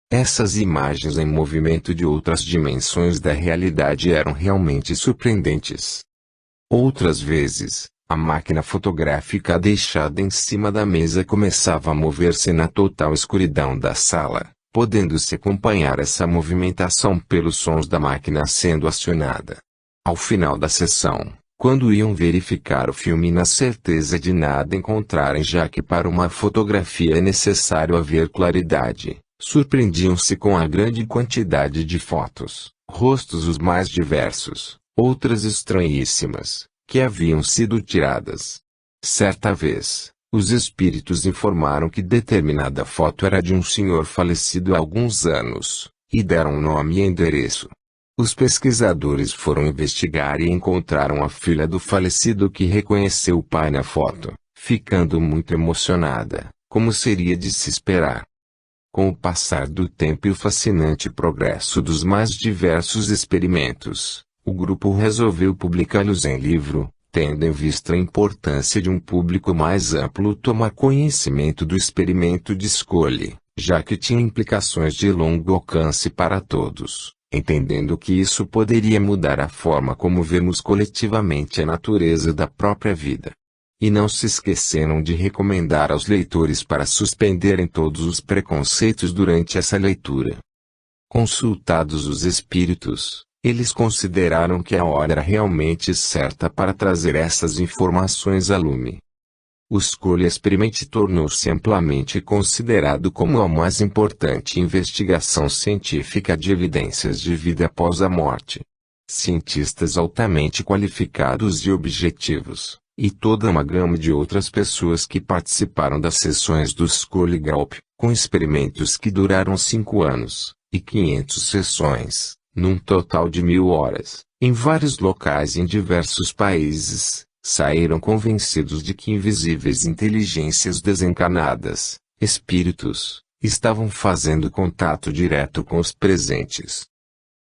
Essas imagens em movimento de outras dimensões da realidade eram realmente surpreendentes. Outras vezes, a máquina fotográfica deixada em cima da mesa começava a mover-se na total escuridão da sala, podendo-se acompanhar essa movimentação pelos sons da máquina sendo acionada. Ao final da sessão, quando iam verificar o filme na certeza de nada encontrarem, já que para uma fotografia é necessário haver claridade, surpreendiam-se com a grande quantidade de fotos, rostos os mais diversos, outras estranhíssimas, que haviam sido tiradas. Certa vez, os espíritos informaram que determinada foto era de um senhor falecido há alguns anos, e deram nome e endereço. Os pesquisadores foram investigar e encontraram a filha do falecido que reconheceu o pai na foto, ficando muito emocionada, como seria de se esperar. Com o passar do tempo e o fascinante progresso dos mais diversos experimentos, o grupo resolveu publicá-los em livro, tendo em vista a importância de um público mais amplo tomar conhecimento do experimento de Scully, já que tinha implicações de longo alcance para todos, entendendo que isso poderia mudar a forma como vemos coletivamente a natureza da própria vida. E não se esqueceram de recomendar aos leitores para suspenderem todos os preconceitos durante essa leitura. Consultados os espíritos, eles consideraram que a hora era realmente certa para trazer essas informações a lume. O Scully Experiment tornou-se amplamente considerado como a mais importante investigação científica de evidências de vida após a morte. Cientistas altamente qualificados e objetivos, e toda uma gama de outras pessoas que participaram das sessões do Scully Group, com experimentos que duraram 5 anos, e 500 sessões, num total de 1000 horas, em vários locais em diversos países, saíram convencidos de que invisíveis inteligências desencarnadas, espíritos, estavam fazendo contato direto com os presentes.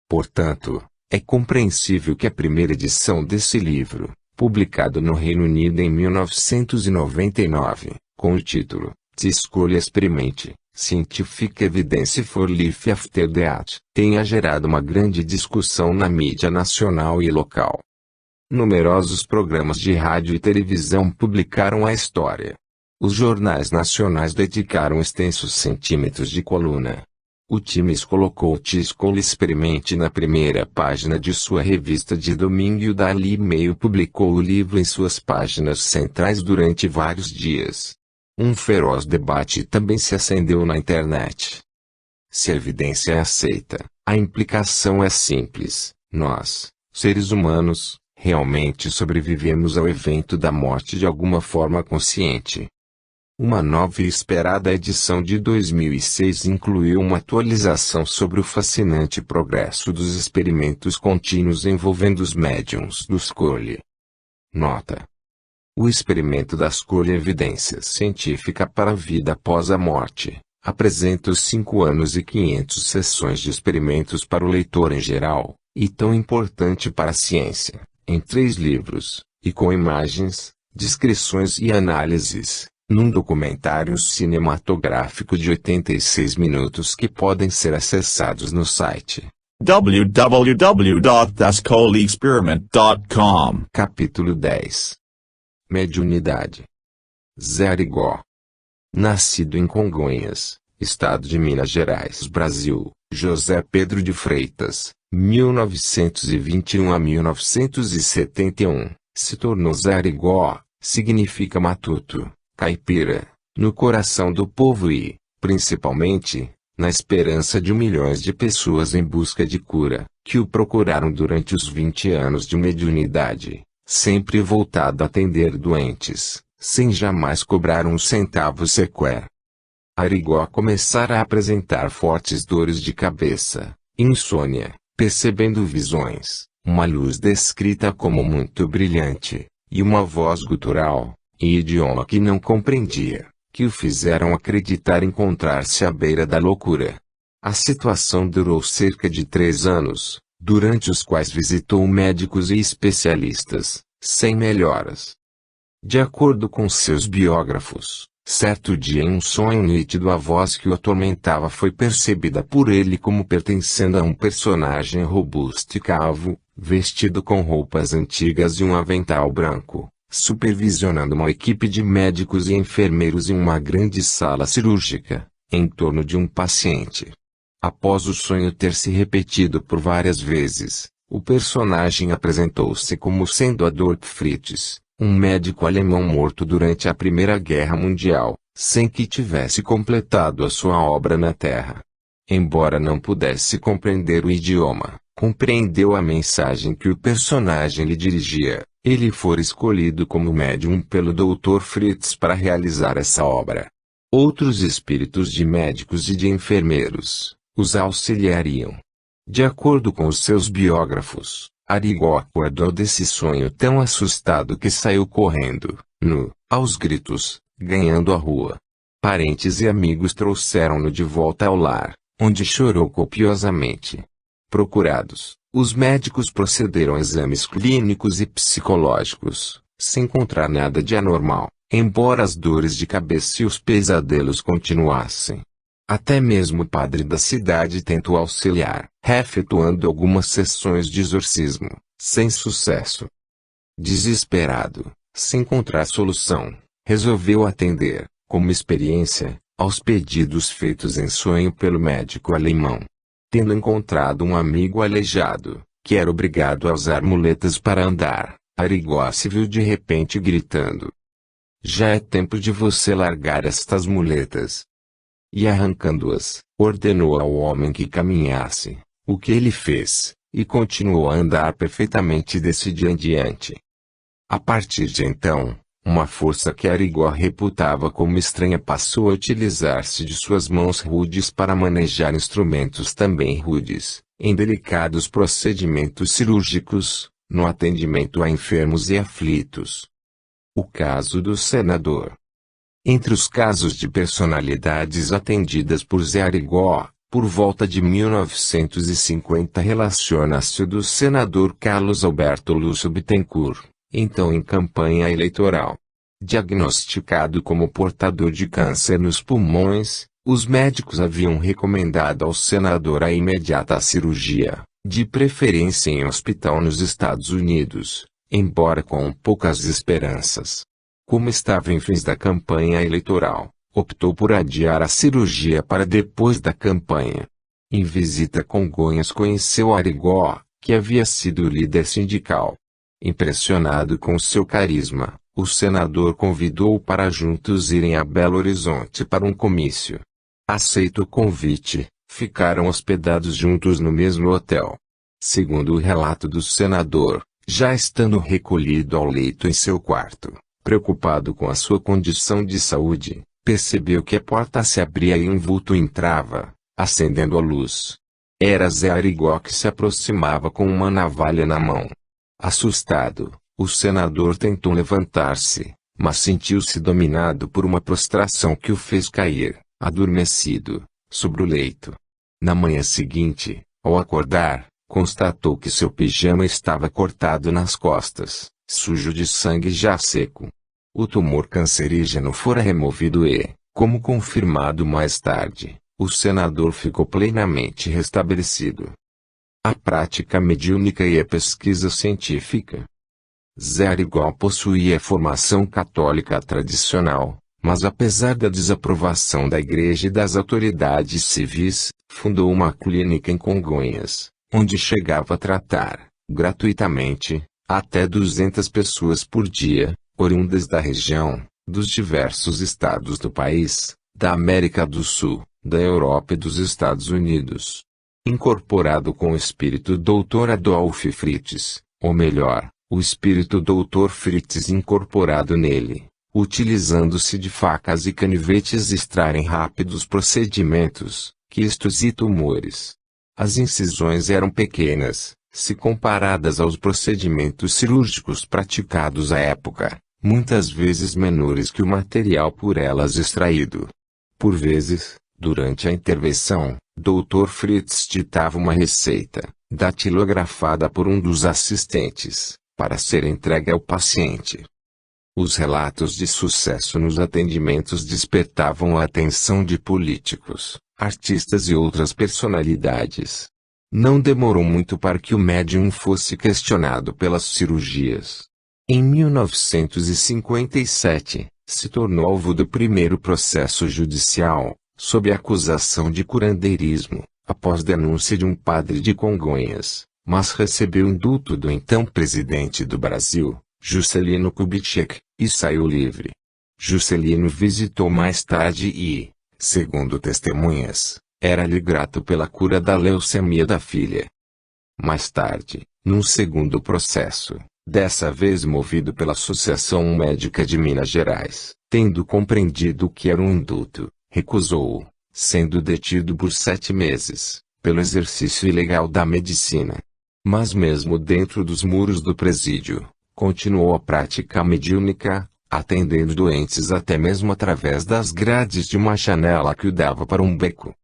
Portanto, é compreensível que a primeira edição desse livro, publicado no Reino Unido em 1999, com o título The Scully Experiment, Scientific Evidence for Life After Death, tenha gerado uma grande discussão na mídia nacional e local. Numerosos programas de rádio e televisão publicaram a história. Os jornais nacionais dedicaram extensos centímetros de coluna. O Times colocou The Scully Experiment na primeira página de sua revista de domingo e o Daily Mail publicou o livro em suas páginas centrais durante vários dias. Um feroz debate também se acendeu na internet. Se a evidência é aceita, a implicação é simples: nós, seres humanos, realmente sobrevivemos ao evento da morte de alguma forma consciente. Uma nova e esperada edição de 2006 incluiu uma atualização sobre o fascinante progresso dos experimentos contínuos envolvendo os médiums do Scully. Nota: o experimento da Scully Evidência Científica para a Vida Após a Morte apresenta os 5 anos e 500 sessões de experimentos para o leitor em geral, e tão importante para a ciência, em 3 livros, e com imagens, descrições e análises, num documentário cinematográfico de 86 minutos que podem ser acessados no site www.thescullyexperiment.com. Capítulo 10. Mediunidade. Zé Arigó. Nascido em Congonhas, estado de Minas Gerais, Brasil, José Pedro de Freitas, 1921 a 1971, se tornou Zé Arigó, significa matuto, caipira, no coração do povo e, principalmente, na esperança de milhões de pessoas em busca de cura, que o procuraram durante os 20 anos de mediunidade, sempre voltado a atender doentes, sem jamais cobrar um centavo sequer. Arigó começara a apresentar fortes dores de cabeça, insônia, percebendo visões, uma luz descrita como muito brilhante, e uma voz gutural, em idioma que não compreendia, que o fizeram acreditar encontrar-se à beira da loucura. A situação durou cerca de 3 anos, durante os quais visitou médicos e especialistas, sem melhoras. De acordo com seus biógrafos, Certo dia em um sonho nítido a voz que o atormentava foi percebida por ele como pertencendo a um personagem robusto e calvo, vestido com roupas antigas e um avental branco, supervisionando uma equipe de médicos e enfermeiros em uma grande sala cirúrgica, em torno de um paciente. Após o sonho ter se repetido por várias vezes, o personagem apresentou-se como sendo Adolf Fritz, um médico alemão morto durante a Primeira Guerra Mundial, sem que tivesse completado a sua obra na Terra. Embora não pudesse compreender o idioma, compreendeu a mensagem que o personagem lhe dirigia. Ele fora escolhido como médium pelo Dr. Fritz para realizar essa obra. Outros espíritos de médicos e de enfermeiros os auxiliariam. De acordo com os seus biógrafos, Arigó acordou desse sonho tão assustado que saiu correndo, aos gritos, ganhando a rua. Parentes e amigos trouxeram-no de volta ao lar, onde chorou copiosamente. Procurados, os médicos procederam a exames clínicos e psicológicos, sem encontrar nada de anormal, embora as dores de cabeça e os pesadelos continuassem. Até mesmo o padre da cidade tentou auxiliar, efetuando algumas sessões de exorcismo, sem sucesso. Desesperado, sem encontrar solução, resolveu atender, como experiência, aos pedidos feitos em sonho pelo médico alemão. Tendo encontrado um amigo aleijado, que era obrigado a usar muletas para andar, Arigó se viu de repente gritando: "Já é tempo de você largar estas muletas." E arrancando-as, ordenou ao homem que caminhasse, o que ele fez, e continuou a andar perfeitamente desse dia em diante. A partir de então, uma força que Arigó reputava como estranha passou a utilizar-se de suas mãos rudes para manejar instrumentos também rudes, em delicados procedimentos cirúrgicos, no atendimento a enfermos e aflitos. O caso do senador. Entre os casos de personalidades atendidas por Zé Arigó, por volta de 1950 relaciona-se o do senador Carlos Alberto Lúcio Bittencourt, então em campanha eleitoral. Diagnosticado como portador de câncer nos pulmões, os médicos haviam recomendado ao senador a imediata cirurgia, de preferência em hospital nos Estados Unidos, embora com poucas esperanças. Como estava em fins da campanha eleitoral, optou por adiar a cirurgia para depois da campanha. Em visita a Congonhas conheceu Arigó, que havia sido líder sindical. Impressionado com seu carisma, o senador convidou-o para juntos irem a Belo Horizonte para um comício. Aceito o convite, ficaram hospedados juntos no mesmo hotel. Segundo o relato do senador, já estando recolhido ao leito em seu quarto, preocupado com a sua condição de saúde, percebeu que a porta se abria e um vulto entrava, acendendo a luz. Era Zé Arigó que se aproximava com uma navalha na mão. Assustado, o senador tentou levantar-se, mas sentiu-se dominado por uma prostração que o fez cair, adormecido, sobre o leito. Na manhã seguinte, ao acordar, constatou que seu pijama estava cortado nas costas, sujo de sangue já seco. O tumor cancerígeno fora removido e, como confirmado mais tarde, o senador ficou plenamente restabelecido. A prática mediúnica e a pesquisa científica. Zé Arigó possuía formação católica tradicional, mas apesar da desaprovação da igreja e das autoridades civis, fundou uma clínica em Congonhas, onde chegava a tratar, gratuitamente, até 200 pessoas por dia, oriundas da região, dos diversos estados do país, da América do Sul, da Europa e dos Estados Unidos. Incorporado com o espírito Dr. Adolf Fritz, ou melhor, o espírito Dr. Fritz incorporado nele, utilizando-se de facas e canivetes extraem rápidos procedimentos, quistos e tumores. As incisões eram pequenas, se comparadas aos procedimentos cirúrgicos praticados à época, muitas vezes menores que o material por elas extraído. Por vezes, durante a intervenção, Dr. Fritz ditava uma receita, datilografada por um dos assistentes, para ser entregue ao paciente. Os relatos de sucesso nos atendimentos despertavam a atenção de políticos, artistas e outras personalidades. Não demorou muito para que o médium fosse questionado pelas cirurgias. Em 1957, se tornou alvo do primeiro processo judicial, sob acusação de curandeirismo, após denúncia de um padre de Congonhas, mas recebeu indulto do então presidente do Brasil, Juscelino Kubitschek, e saiu livre. Juscelino visitou mais tarde e, segundo testemunhas, era-lhe grato pela cura da leucemia da filha. Mais tarde, num segundo processo, dessa vez movido pela Associação Médica de Minas Gerais, tendo compreendido o que era um indulto, recusou-o, sendo detido por 7 meses, pelo exercício ilegal da medicina. Mas mesmo dentro dos muros do presídio, continuou a prática mediúnica, atendendo doentes até mesmo através das grades de uma janela que o dava para um beco.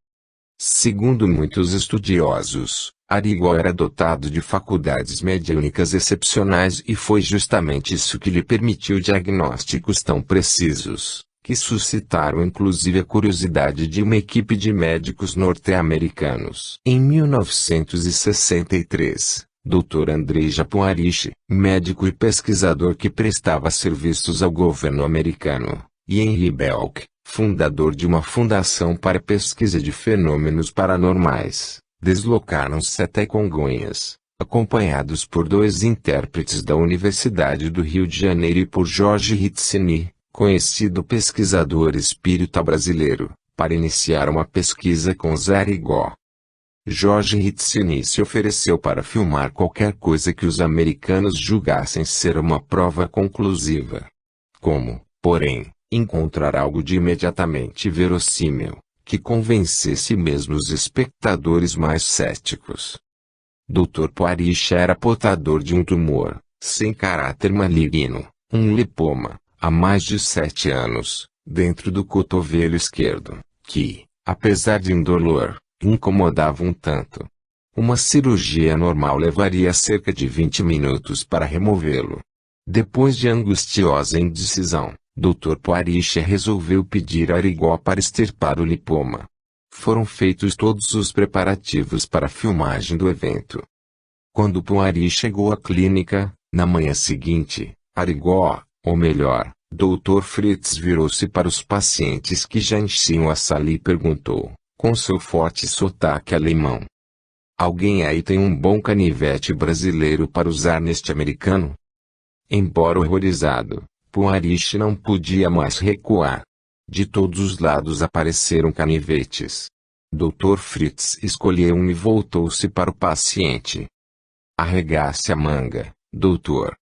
Segundo muitos estudiosos, Arigó era dotado de faculdades mediúnicas excepcionais e foi justamente isso que lhe permitiu diagnósticos tão precisos, que suscitaram inclusive a curiosidade de uma equipe de médicos norte-americanos. Em 1963, Dr. Andrei Japuariche, médico e pesquisador que prestava serviços ao governo americano, e Henry Belk, fundador de uma fundação para pesquisa de fenômenos paranormais, deslocaram-se até Congonhas, acompanhados por 2 intérpretes da Universidade do Rio de Janeiro e por Jorge Ritzini, conhecido pesquisador espírita brasileiro, para iniciar uma pesquisa com Zé Arigó. Jorge Ritzini se ofereceu para filmar qualquer coisa que os americanos julgassem ser uma prova conclusiva. Como, porém, encontrar algo de imediatamente verossímil, que convencesse mesmo os espectadores mais céticos. Dr. Poariche era portador de um tumor, sem caráter maligno, um lipoma, há mais de 7 anos, dentro do cotovelo esquerdo, que, apesar de indolor, incomodava um tanto. Uma cirurgia normal levaria cerca de 20 minutos para removê-lo. Depois de angustiosa indecisão, Dr. Poariche resolveu pedir a Arigó para extirpar o lipoma. Foram feitos todos os preparativos para a filmagem do evento. Quando Poariche chegou à clínica, na manhã seguinte, Arigó, ou melhor, Dr. Fritz virou-se para os pacientes que já enchiam a sala e perguntou, com seu forte sotaque alemão: "Alguém aí tem um bom canivete brasileiro para usar neste americano?" Embora horrorizado, Poariche não podia mais recuar. De todos os lados apareceram canivetes. Dr. Fritz escolheu um e voltou-se para o paciente. "Arregace a manga, doutor."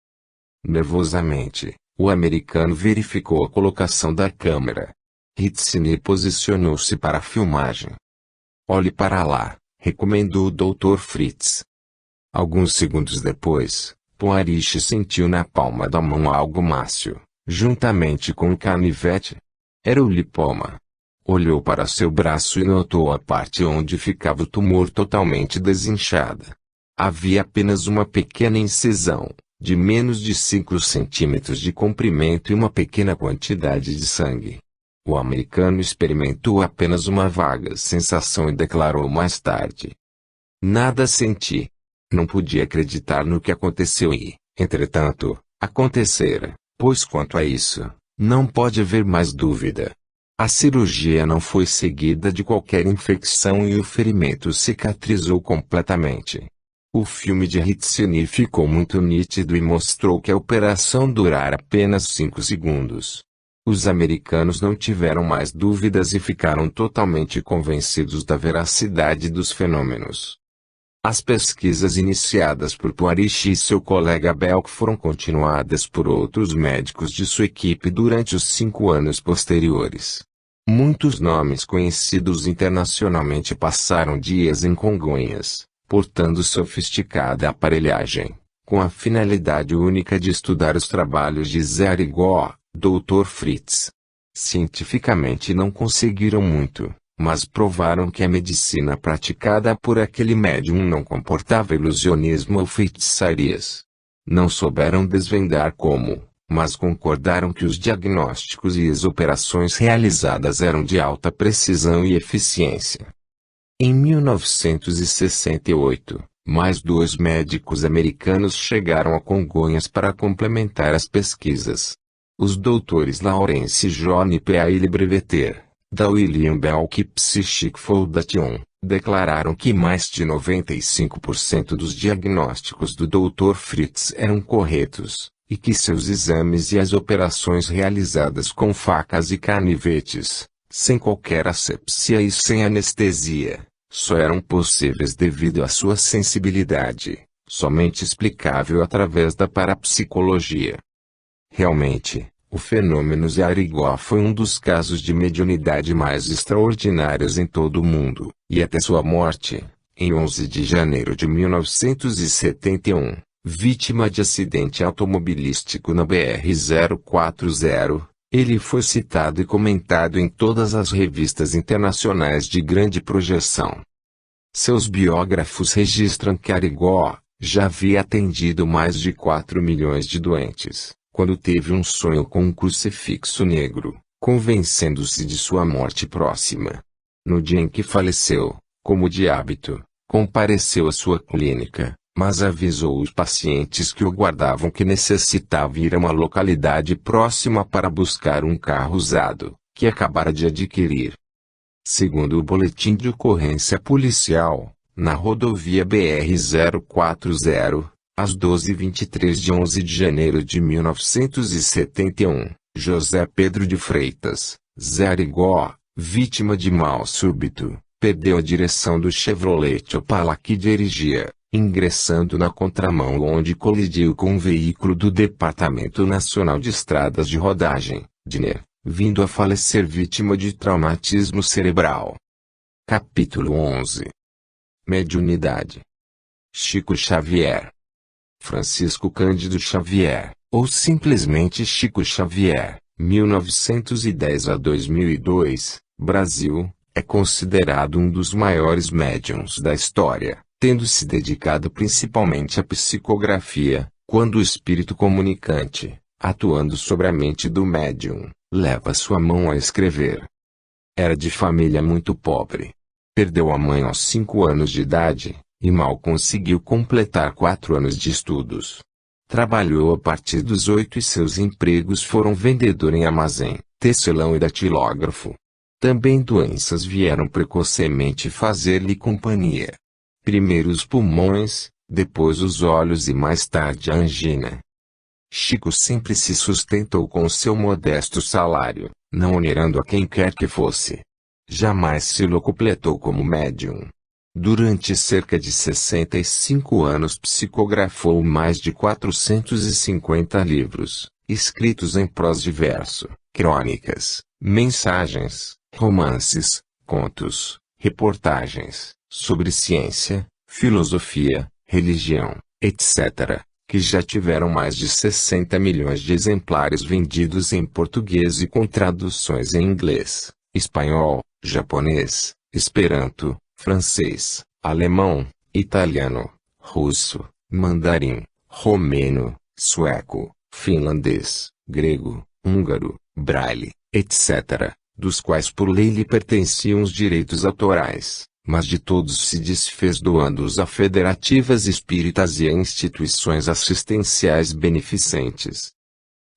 Nervosamente, o americano verificou a colocação da câmera. Ritzini posicionou-se para a filmagem. "Olhe para lá", recomendou o Dr. Fritz. Alguns segundos depois, Poariche sentiu na palma da mão algo mácio, juntamente com o canivete. Era o lipoma. Olhou para seu braço e notou a parte onde ficava o tumor totalmente desinchada. Havia apenas uma pequena incisão, de menos de 5 centímetros de comprimento e uma pequena quantidade de sangue. O americano experimentou apenas uma vaga sensação e declarou mais tarde: "Nada senti." Não podia acreditar no que aconteceu e, entretanto, acontecera, pois quanto a isso, não pode haver mais dúvida. A cirurgia não foi seguida de qualquer infecção e o ferimento cicatrizou completamente. O filme de Ritzini ficou muito nítido e mostrou que a operação durara apenas 5 segundos. Os americanos não tiveram mais dúvidas e ficaram totalmente convencidos da veracidade dos fenômenos. As pesquisas iniciadas por Poariche e seu colega Belk foram continuadas por outros médicos de sua equipe durante os 5 anos posteriores. Muitos nomes conhecidos internacionalmente passaram dias em Congonhas, portando sofisticada aparelhagem, com a finalidade única de estudar os trabalhos de Zé Arigó, Dr. Fritz. Cientificamente não conseguiram muito, mas provaram que a medicina praticada por aquele médium não comportava ilusionismo ou feitiçarias. Não souberam desvendar como, mas concordaram que os diagnósticos e as operações realizadas eram de alta precisão e eficiência. Em 1968, mais 2 médicos americanos chegaram a Congonhas para complementar as pesquisas. Os doutores Lawrence John P. Aile Breveter, da William Bell Psychic Foundation, declararam que mais de 95% dos diagnósticos do Dr. Fritz eram corretos, e que seus exames e as operações realizadas com facas e canivetes, sem qualquer asepsia e sem anestesia, só eram possíveis devido à sua sensibilidade, somente explicável através da parapsicologia. Realmente, o fenômeno Zé Arigó foi um dos casos de mediunidade mais extraordinários em todo o mundo, e até sua morte, em 11 de janeiro de 1971, vítima de acidente automobilístico na BR-040, ele foi citado e comentado em todas as revistas internacionais de grande projeção. Seus biógrafos registram que Arigó já havia atendido mais de 4 milhões de doentes, quando teve um sonho com um crucifixo negro, convencendo-se de sua morte próxima. No dia em que faleceu, como de hábito, compareceu à sua clínica, mas avisou os pacientes que o guardavam que necessitava ir a uma localidade próxima para buscar um carro usado, que acabara de adquirir. Segundo o boletim de ocorrência policial, na rodovia BR-040, às 12h23 de 11 de janeiro de 1971, José Pedro de Freitas, Zé Arigó, vítima de mal súbito, perdeu a direção do Chevrolet Opala que dirigia, ingressando na contramão onde colidiu com um veículo do Departamento Nacional de Estradas de Rodagem, DNER, vindo a falecer vítima de traumatismo cerebral. Capítulo 11. Mediunidade. Chico Xavier. Francisco Cândido Xavier, ou simplesmente Chico Xavier, 1910 a 2002, Brasil, é considerado um dos maiores médiuns da história, tendo se dedicado principalmente à psicografia, quando o espírito comunicante, atuando sobre a mente do médium, leva sua mão a escrever. Era de família muito pobre. Perdeu a mãe aos 5 anos de idade, e mal conseguiu completar 4 anos de estudos. Trabalhou a partir dos 8 e seus empregos foram vendedor em armazém, tecelão e datilógrafo. Também doenças vieram precocemente fazer-lhe companhia. Primeiro os pulmões, depois os olhos e mais tarde a angina. Chico sempre se sustentou com seu modesto salário, não onerando a quem quer que fosse. Jamais se locupletou como médium. Durante cerca de 65 anos psicografou mais de 450 livros, escritos em prosa e verso, crônicas, mensagens, romances, contos, reportagens, sobre ciência, filosofia, religião, etc., que já tiveram mais de 60 milhões de exemplares vendidos em português e com traduções em inglês, espanhol, japonês, esperanto, francês, alemão, italiano, russo, mandarim, romeno, sueco, finlandês, grego, húngaro, braille, etc., dos quais por lei lhe pertenciam os direitos autorais, mas de todos se desfez doando-os a federativas espíritas e a instituições assistenciais beneficentes.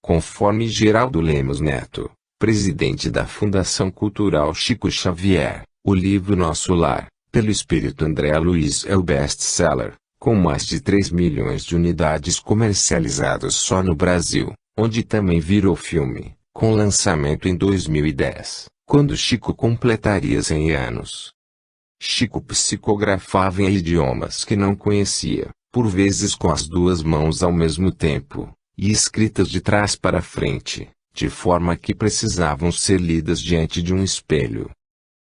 Conforme Geraldo Lemos Neto, presidente da Fundação Cultural Chico Xavier, o livro Nosso Lar, pelo espírito André Luiz é o best-seller, com mais de 3 milhões de unidades comercializadas só no Brasil, onde também virou filme, com lançamento em 2010, quando Chico completaria 100 anos. Chico psicografava em idiomas que não conhecia, por vezes com as 2 mãos ao mesmo tempo, e escritas de trás para frente, de forma que precisavam ser lidas diante de um espelho.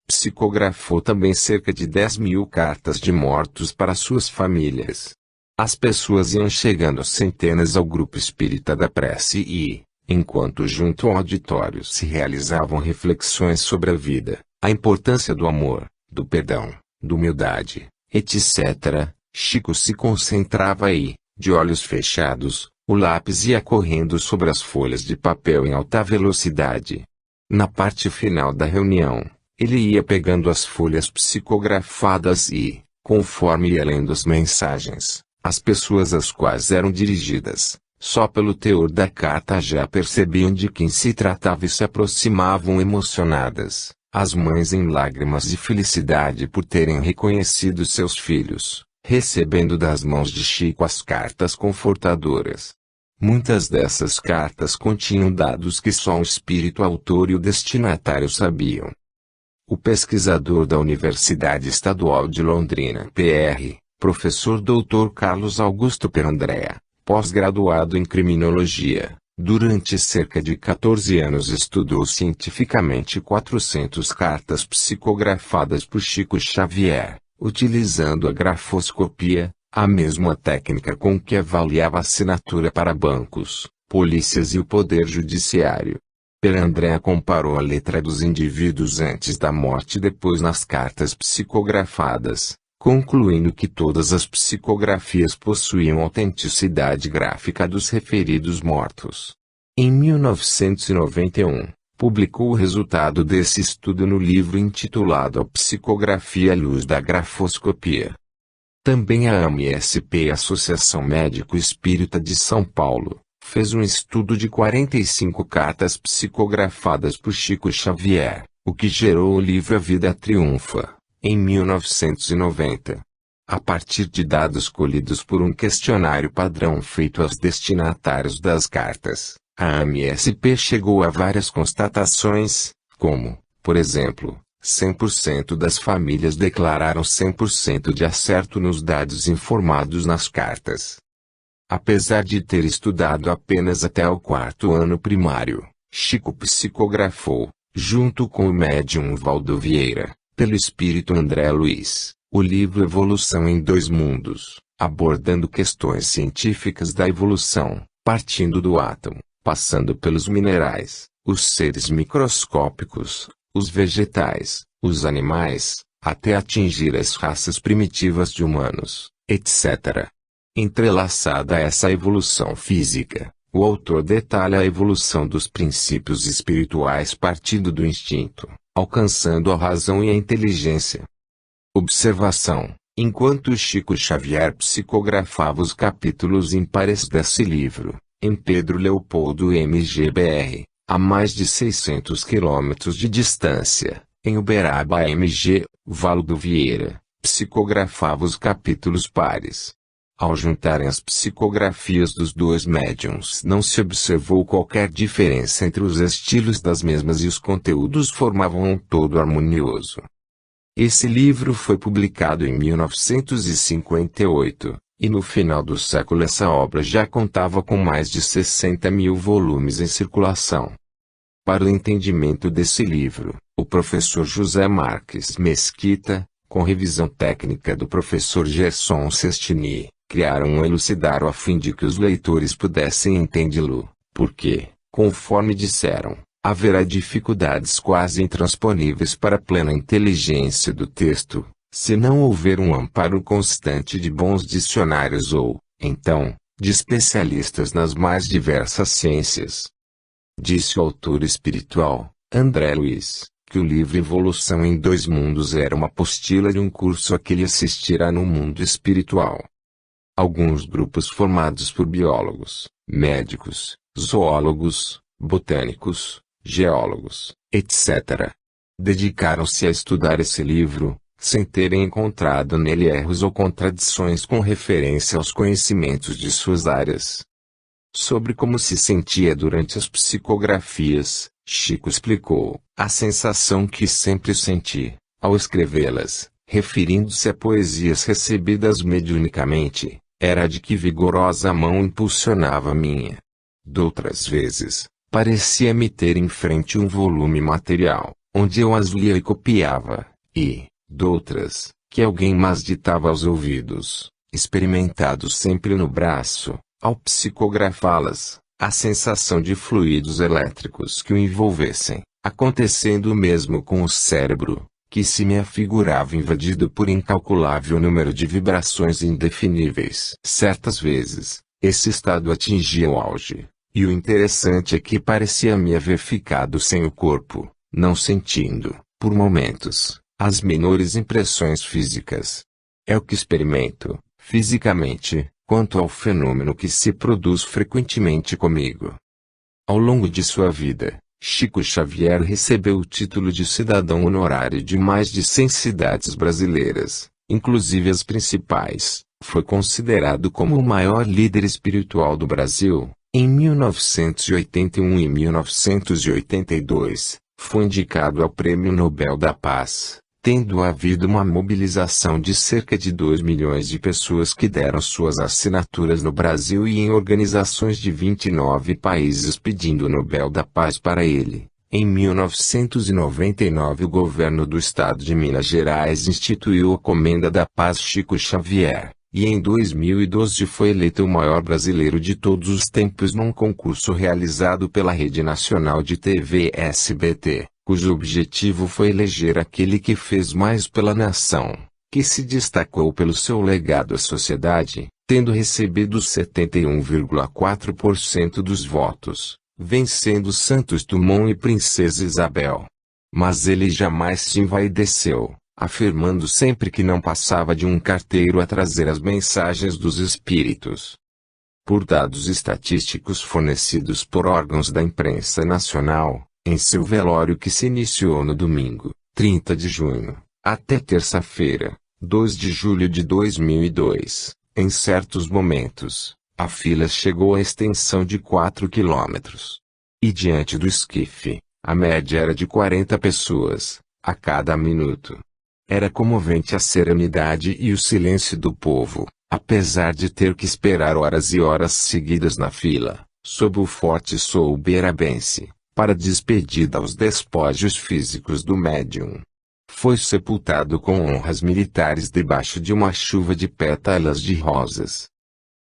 Psicografou também cerca de 10.000 cartas de mortos para suas famílias. As pessoas iam chegando às centenas ao grupo espírita da prece e, enquanto junto ao auditório se realizavam reflexões sobre a vida, a importância do amor, do perdão, da humildade, etc., Chico se concentrava e, de olhos fechados, O lápis ia correndo sobre as folhas de papel em alta velocidade. Na parte final da reunião, ele ia pegando as folhas psicografadas e, conforme ia lendo as mensagens, as pessoas às quais eram dirigidas, só pelo teor da carta já percebiam de quem se tratava e se aproximavam emocionadas, as mães em lágrimas de felicidade por terem reconhecido seus filhos, recebendo das mãos de Chico as cartas confortadoras. Muitas dessas cartas continham dados que só o espírito autor e o destinatário sabiam. O pesquisador da Universidade Estadual de Londrina, PR, professor Dr. Carlos Augusto Perandrea, pós-graduado em criminologia, durante cerca de 14 anos estudou cientificamente 400 cartas psicografadas por Chico Xavier, utilizando a grafoscopia, a mesma técnica com que avaliava a assinatura para bancos, polícias e o poder judiciário. Perandrea comparou a letra dos indivíduos antes da morte e depois nas cartas psicografadas, concluindo que todas as psicografias possuíam autenticidade gráfica dos referidos mortos. Em 1991, publicou o resultado desse estudo no livro intitulado A Psicografia à Luz da Grafoscopia. Também a AMSP, Associação Médico Espírita de São Paulo, fez um estudo de 45 cartas psicografadas por Chico Xavier, o que gerou o livro A Vida Triunfa, em 1990. A partir de dados colhidos por um questionário padrão feito aos destinatários das cartas, a AMSP chegou a várias constatações, como, por exemplo, 100% das famílias declararam 100% de acerto nos dados informados nas cartas. Apesar de ter estudado apenas até o 4º ano primário, Chico psicografou, junto com o médium Valdo Vieira, pelo espírito André Luiz, o livro Evolução em Dois Mundos, abordando questões científicas da evolução, partindo do átomo, passando pelos minerais, os seres microscópicos, os vegetais, os animais, até atingir as raças primitivas de humanos, etc. Entrelaçada a essa evolução física, o autor detalha a evolução dos princípios espirituais partindo do instinto, alcançando a razão e a inteligência. Observação: enquanto Chico Xavier psicografava os capítulos impares desse livro, em Pedro Leopoldo MGBR, a mais de 600 quilômetros de distância, em Uberaba MG, Valdo Vieira, psicografava os capítulos pares. Ao juntarem as psicografias dos dois médiuns, não se observou qualquer diferença entre os estilos das mesmas e os conteúdos formavam um todo harmonioso. Esse livro foi publicado em 1958, e no final do século essa obra já contava com mais de 60.000 volumes em circulação. Para o entendimento desse livro, o professor José Marques Mesquita, com revisão técnica do professor Gerson Sestini, criaram um elucidário a fim de que os leitores pudessem entendê-lo, porque, conforme disseram, haverá dificuldades quase intransponíveis para a plena inteligência do texto, se não houver um amparo constante de bons dicionários ou, então, de especialistas nas mais diversas ciências. Disse o autor espiritual, André Luiz, que o livro Evolução em Dois Mundos era uma apostila de um curso a que ele assistirá no mundo espiritual. Alguns grupos formados por biólogos, médicos, zoólogos, botânicos, geólogos, etc., dedicaram-se a estudar esse livro, sem terem encontrado nele erros ou contradições com referência aos conhecimentos de suas áreas. Sobre como se sentia durante as psicografias, Chico explicou: a sensação que sempre senti, ao escrevê-las, referindo-se a poesias recebidas mediunicamente, era de que vigorosa mão impulsionava a minha. Doutras vezes, parecia-me ter em frente um volume material, onde eu as lia e copiava, e, doutras, que alguém mas ditava aos ouvidos, experimentado sempre no braço, ao psicografá-las, a sensação de fluidos elétricos que o envolvessem, acontecendo o mesmo com o cérebro, que se me afigurava invadido por incalculável número de vibrações indefiníveis. Certas vezes, Esse estado atingia o auge, e o interessante é que parecia-me haver ficado sem o corpo, não sentindo, por momentos, as menores impressões físicas. É o que experimento, fisicamente, quanto ao fenômeno que se produz frequentemente comigo. Ao longo de sua vida, Chico Xavier recebeu o título de cidadão honorário de mais de 100 cidades brasileiras, inclusive as principais. Foi considerado como o maior líder espiritual do Brasil. Em 1981 e 1982, foi indicado ao Prêmio Nobel da Paz, tendo havido uma mobilização de cerca de 2 milhões de pessoas que deram suas assinaturas no Brasil e em organizações de 29 países pedindo o Nobel da Paz para ele. Em 1999 o governo do estado de Minas Gerais instituiu a Comenda da Paz Chico Xavier, e em 2012 foi eleito o maior brasileiro de todos os tempos num concurso realizado pela Rede Nacional de TV SBT, cujo objetivo foi eleger aquele que fez mais pela nação, que se destacou pelo seu legado à sociedade, tendo recebido 71,4% dos votos, vencendo Santos Dumont e Princesa Isabel. Mas ele jamais se envaideceu, afirmando sempre que não passava de um carteiro a trazer as mensagens dos espíritos. Por dados estatísticos fornecidos por órgãos da imprensa nacional, em seu velório que se iniciou no domingo, 30 de junho, até terça-feira, 2 de julho de 2002, em certos momentos, a fila chegou à extensão de 4 quilômetros. E diante do esquife, a média era de 40 pessoas, a cada minuto. Era comovente a serenidade e o silêncio do povo, apesar de ter que esperar horas e horas seguidas na fila, sob o forte sol uberabense, para despedida aos despojos físicos do médium. Foi sepultado com honras militares debaixo de uma chuva de pétalas de rosas.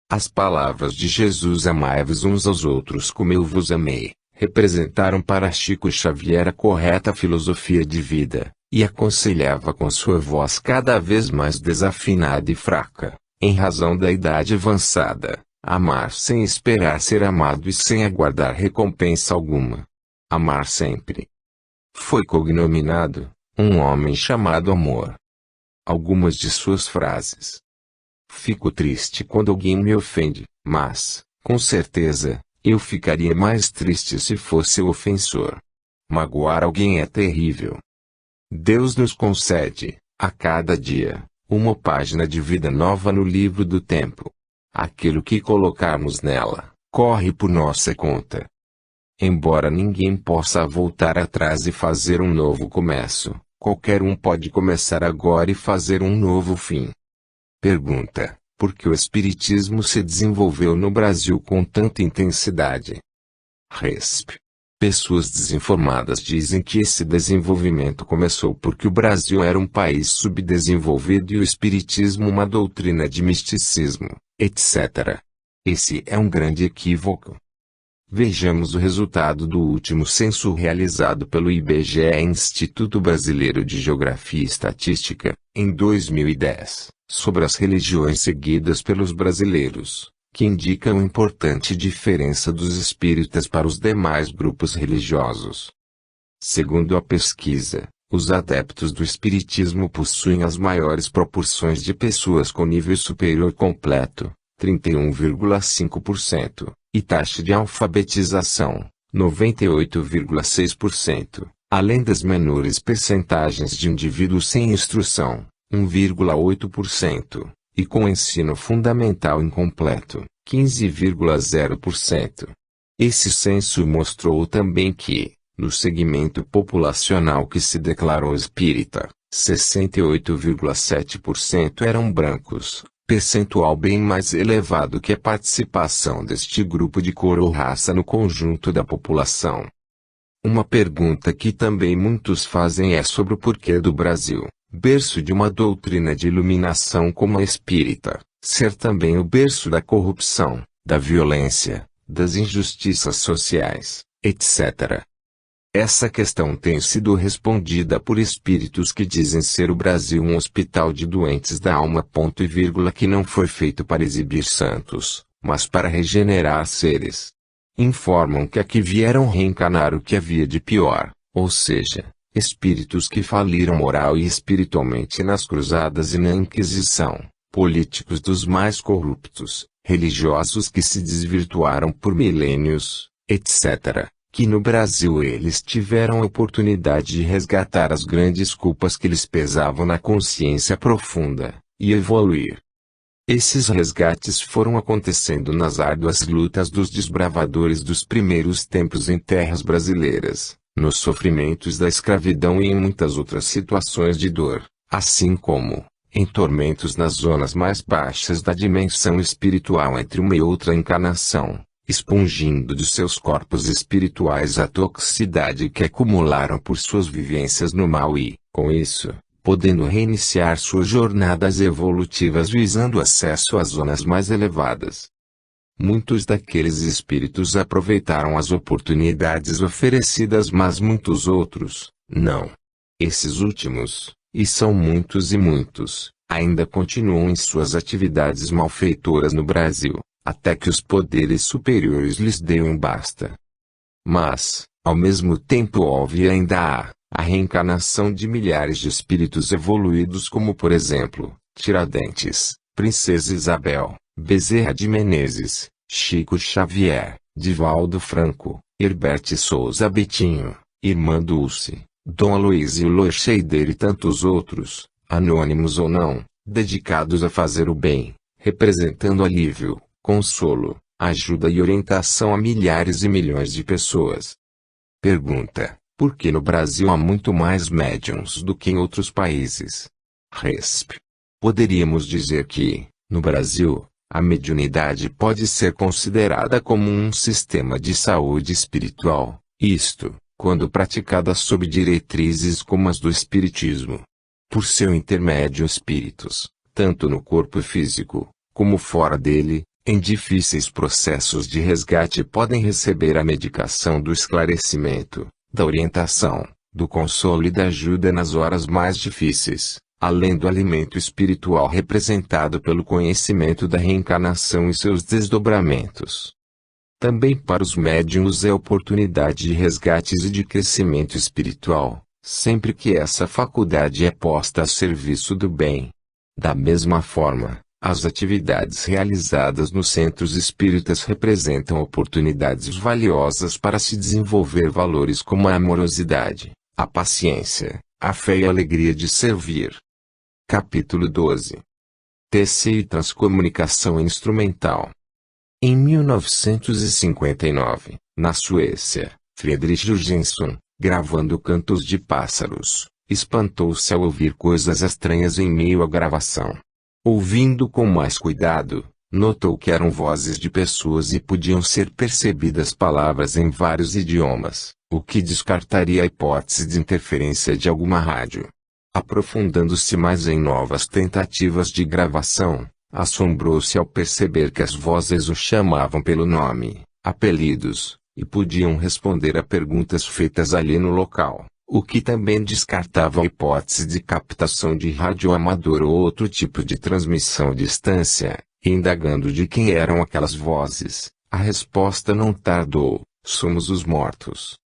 As palavras de Jesus "amai-vos uns aos outros como eu vos amei", representaram para Chico Xavier a correta filosofia de vida, e aconselhava com sua voz cada vez mais desafinada e fraca, em razão da idade avançada, amar sem esperar ser amado e sem aguardar recompensa alguma. Amar sempre. Foi cognominado, um homem chamado Amor. Algumas de suas frases. Fico triste quando alguém me ofende, mas, com certeza, eu ficaria mais triste se fosse o ofensor. Magoar alguém é terrível. Deus nos concede, a cada dia, uma página de vida nova no livro do tempo. Aquilo que colocarmos nela, corre por nossa conta. Embora ninguém possa voltar atrás e fazer um novo começo, qualquer um pode começar agora e fazer um novo fim. Pergunta: por que o Espiritismo se desenvolveu no Brasil com tanta intensidade? Resp. Pessoas desinformadas dizem que esse desenvolvimento começou porque o Brasil era um país subdesenvolvido e o Espiritismo uma doutrina de misticismo, etc. Esse é um grande equívoco. Vejamos o resultado do último censo realizado pelo IBGE, Instituto Brasileiro de Geografia e Estatística, em 2010, sobre as religiões seguidas pelos brasileiros, que indica uma importante diferença dos espíritas para os demais grupos religiosos. Segundo a pesquisa, os adeptos do espiritismo possuem as maiores proporções de pessoas com nível superior completo, 31,5%, e taxa de alfabetização, 98,6%, além das menores percentagens de indivíduos sem instrução, 1,8%. E com ensino fundamental incompleto, 15,0%. Esse censo mostrou também que, no segmento populacional que se declarou espírita, 68,7% eram brancos, percentual bem mais elevado que a participação deste grupo de cor ou raça no conjunto da população. Uma pergunta que também muitos fazem é sobre o porquê do Brasil, berço de uma doutrina de iluminação como a espírita, ser também o berço da corrupção, da violência, das injustiças sociais, etc. Essa questão tem sido respondida por espíritos que dizem ser o Brasil um hospital de doentes da alma. Que não foi feito para exibir santos, mas para regenerar seres. Informam que aqui vieram reencarnar o que havia de pior, ou seja, espíritos que faliram moral e espiritualmente nas cruzadas e na Inquisição, políticos dos mais corruptos, religiosos que se desvirtuaram por milênios, etc., que no Brasil eles tiveram a oportunidade de resgatar as grandes culpas que lhes pesavam na consciência profunda, e evoluir. Esses resgates foram acontecendo nas árduas lutas dos desbravadores dos primeiros tempos em terras brasileiras, nos sofrimentos da escravidão e em muitas outras situações de dor, assim como, em tormentos nas zonas mais baixas da dimensão espiritual entre uma e outra encarnação, expungindo de seus corpos espirituais a toxicidade que acumularam por suas vivências no mal e, com isso, podendo reiniciar suas jornadas evolutivas visando acesso às zonas mais elevadas. Muitos daqueles espíritos aproveitaram as oportunidades oferecidas, mas muitos outros, não. Esses últimos, e são muitos e muitos, ainda continuam em suas atividades malfeitoras no Brasil, até que os poderes superiores lhes deem um basta. Mas, ao mesmo tempo houve e ainda há, a reencarnação de milhares de espíritos evoluídos como por exemplo, Tiradentes, Princesa Isabel, Bezerra de Menezes, Chico Xavier, Divaldo Franco, Herbert Souza Betinho, Irmã Dulce, Dom Aloysio Loeixeider e tantos outros, anônimos ou não, dedicados a fazer o bem, representando alívio, consolo, ajuda e orientação a milhares e milhões de pessoas. Pergunta: por que no Brasil há muito mais médiuns do que em outros países? Resp. Poderíamos dizer que, no Brasil, a mediunidade pode ser considerada como um sistema de saúde espiritual, isto, quando praticada sob diretrizes como as do Espiritismo. Por seu intermédio espíritos, tanto no corpo físico, como fora dele, em difíceis processos de resgate podem receber a medicação do esclarecimento, da orientação, do consolo e da ajuda nas horas mais difíceis, além do alimento espiritual representado pelo conhecimento da reencarnação e seus desdobramentos. Também para os médiuns é oportunidade de resgates e de crescimento espiritual, sempre que essa faculdade é posta a serviço do bem. Da mesma forma, as atividades realizadas nos centros espíritas representam oportunidades valiosas para se desenvolver valores como a amorosidade, a paciência, a fé e a alegria de servir. Capítulo 12. TC e Transcomunicação Instrumental. Em 1959, na Suécia, Friedrich Jurgenson, gravando cantos de pássaros, espantou-se ao ouvir coisas estranhas em meio à gravação. Ouvindo com mais cuidado, notou que eram vozes de pessoas e podiam ser percebidas palavras em vários idiomas, o que descartaria a hipótese de interferência de alguma rádio. Aprofundando-se mais em novas tentativas de gravação, assombrou-se ao perceber que as vozes o chamavam pelo nome, apelidos, e podiam responder a perguntas feitas ali no local, o que também descartava a hipótese de captação de rádio amador ou outro tipo de transmissão à distância. Indagando de quem eram aquelas vozes, a resposta não tardou: somos os mortos.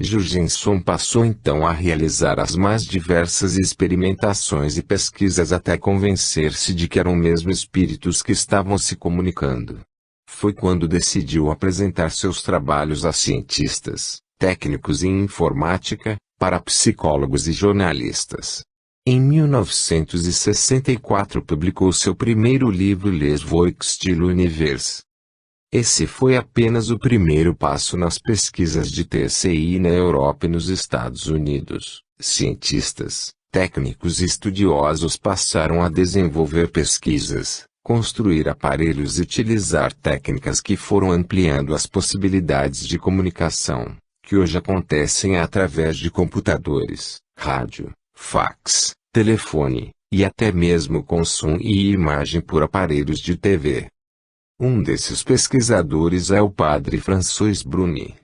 Jurgenson passou então a realizar as mais diversas experimentações e pesquisas até convencer-se de que eram mesmo espíritos que estavam se comunicando. Foi quando decidiu apresentar seus trabalhos a cientistas, técnicos em informática, parapsicólogos e jornalistas. Em 1964 publicou seu primeiro livro Les Voix de l'Univers. Esse foi apenas o primeiro passo nas pesquisas de TCI na Europa e nos Estados Unidos. Cientistas, técnicos e estudiosos passaram a desenvolver pesquisas, construir aparelhos e utilizar técnicas que foram ampliando as possibilidades de comunicação, que hoje acontecem através de computadores, rádio, fax, telefone, e até mesmo com som e imagem por aparelhos de TV. Um desses pesquisadores é o padre François Bruni.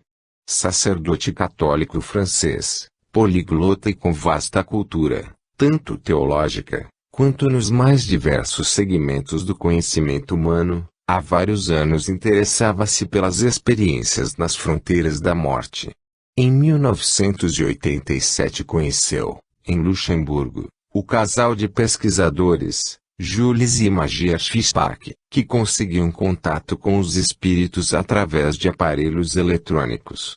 Sacerdote católico francês, poliglota e com vasta cultura, tanto teológica, quanto nos mais diversos segmentos do conhecimento humano, Há vários anos interessava-se pelas experiências nas fronteiras da morte. Em 1987 conheceu, em Luxemburgo, o casal de pesquisadores, Jules e Magia Fischbach, que conseguiam contato com os espíritos através de aparelhos eletrônicos.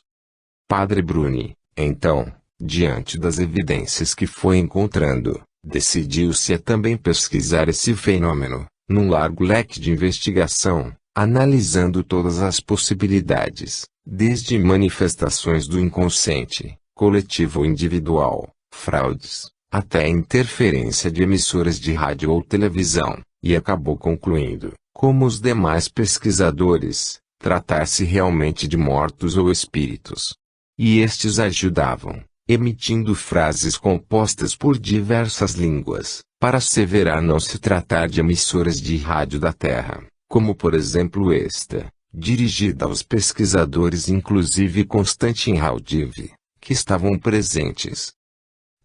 Padre Bruni, então, diante das evidências que foi encontrando, decidiu-se a também pesquisar esse fenômeno, num largo leque de investigação, analisando todas as possibilidades, desde manifestações do inconsciente, coletivo ou individual, fraudes, até a interferência de emissoras de rádio ou televisão, e acabou concluindo, como os demais pesquisadores, tratar-se realmente de mortos ou espíritos. E estes ajudavam, emitindo frases compostas por diversas línguas, para asseverar não se tratar de emissoras de rádio da Terra, como por exemplo esta, dirigida aos pesquisadores inclusive Constantin Haudive, que estavam presentes.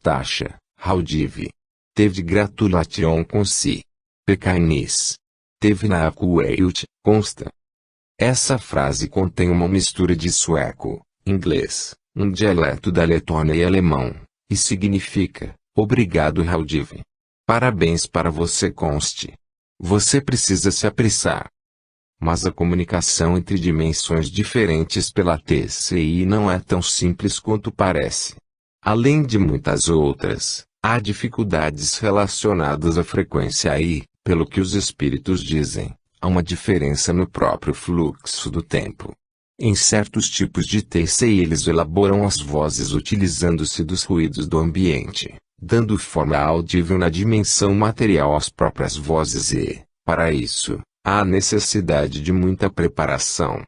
Tasha, Haudive. Teve gratulation com si. Pequenis. Teve na Akuelt, consta. Essa frase contém uma mistura de sueco, inglês, um dialeto da Letônia e alemão, e significa, obrigado Haudive. Parabéns para você conste. Você precisa se apressar. Mas a comunicação entre dimensões diferentes pela TCI não é tão simples quanto parece. Além de muitas outras, há dificuldades relacionadas à frequência e, pelo que os espíritos dizem, há uma diferença no próprio fluxo do tempo. Em certos tipos de TCI eles elaboram as vozes utilizando-se dos ruídos do ambiente, dando forma audível na dimensão material às próprias vozes e, para isso, há necessidade de muita preparação.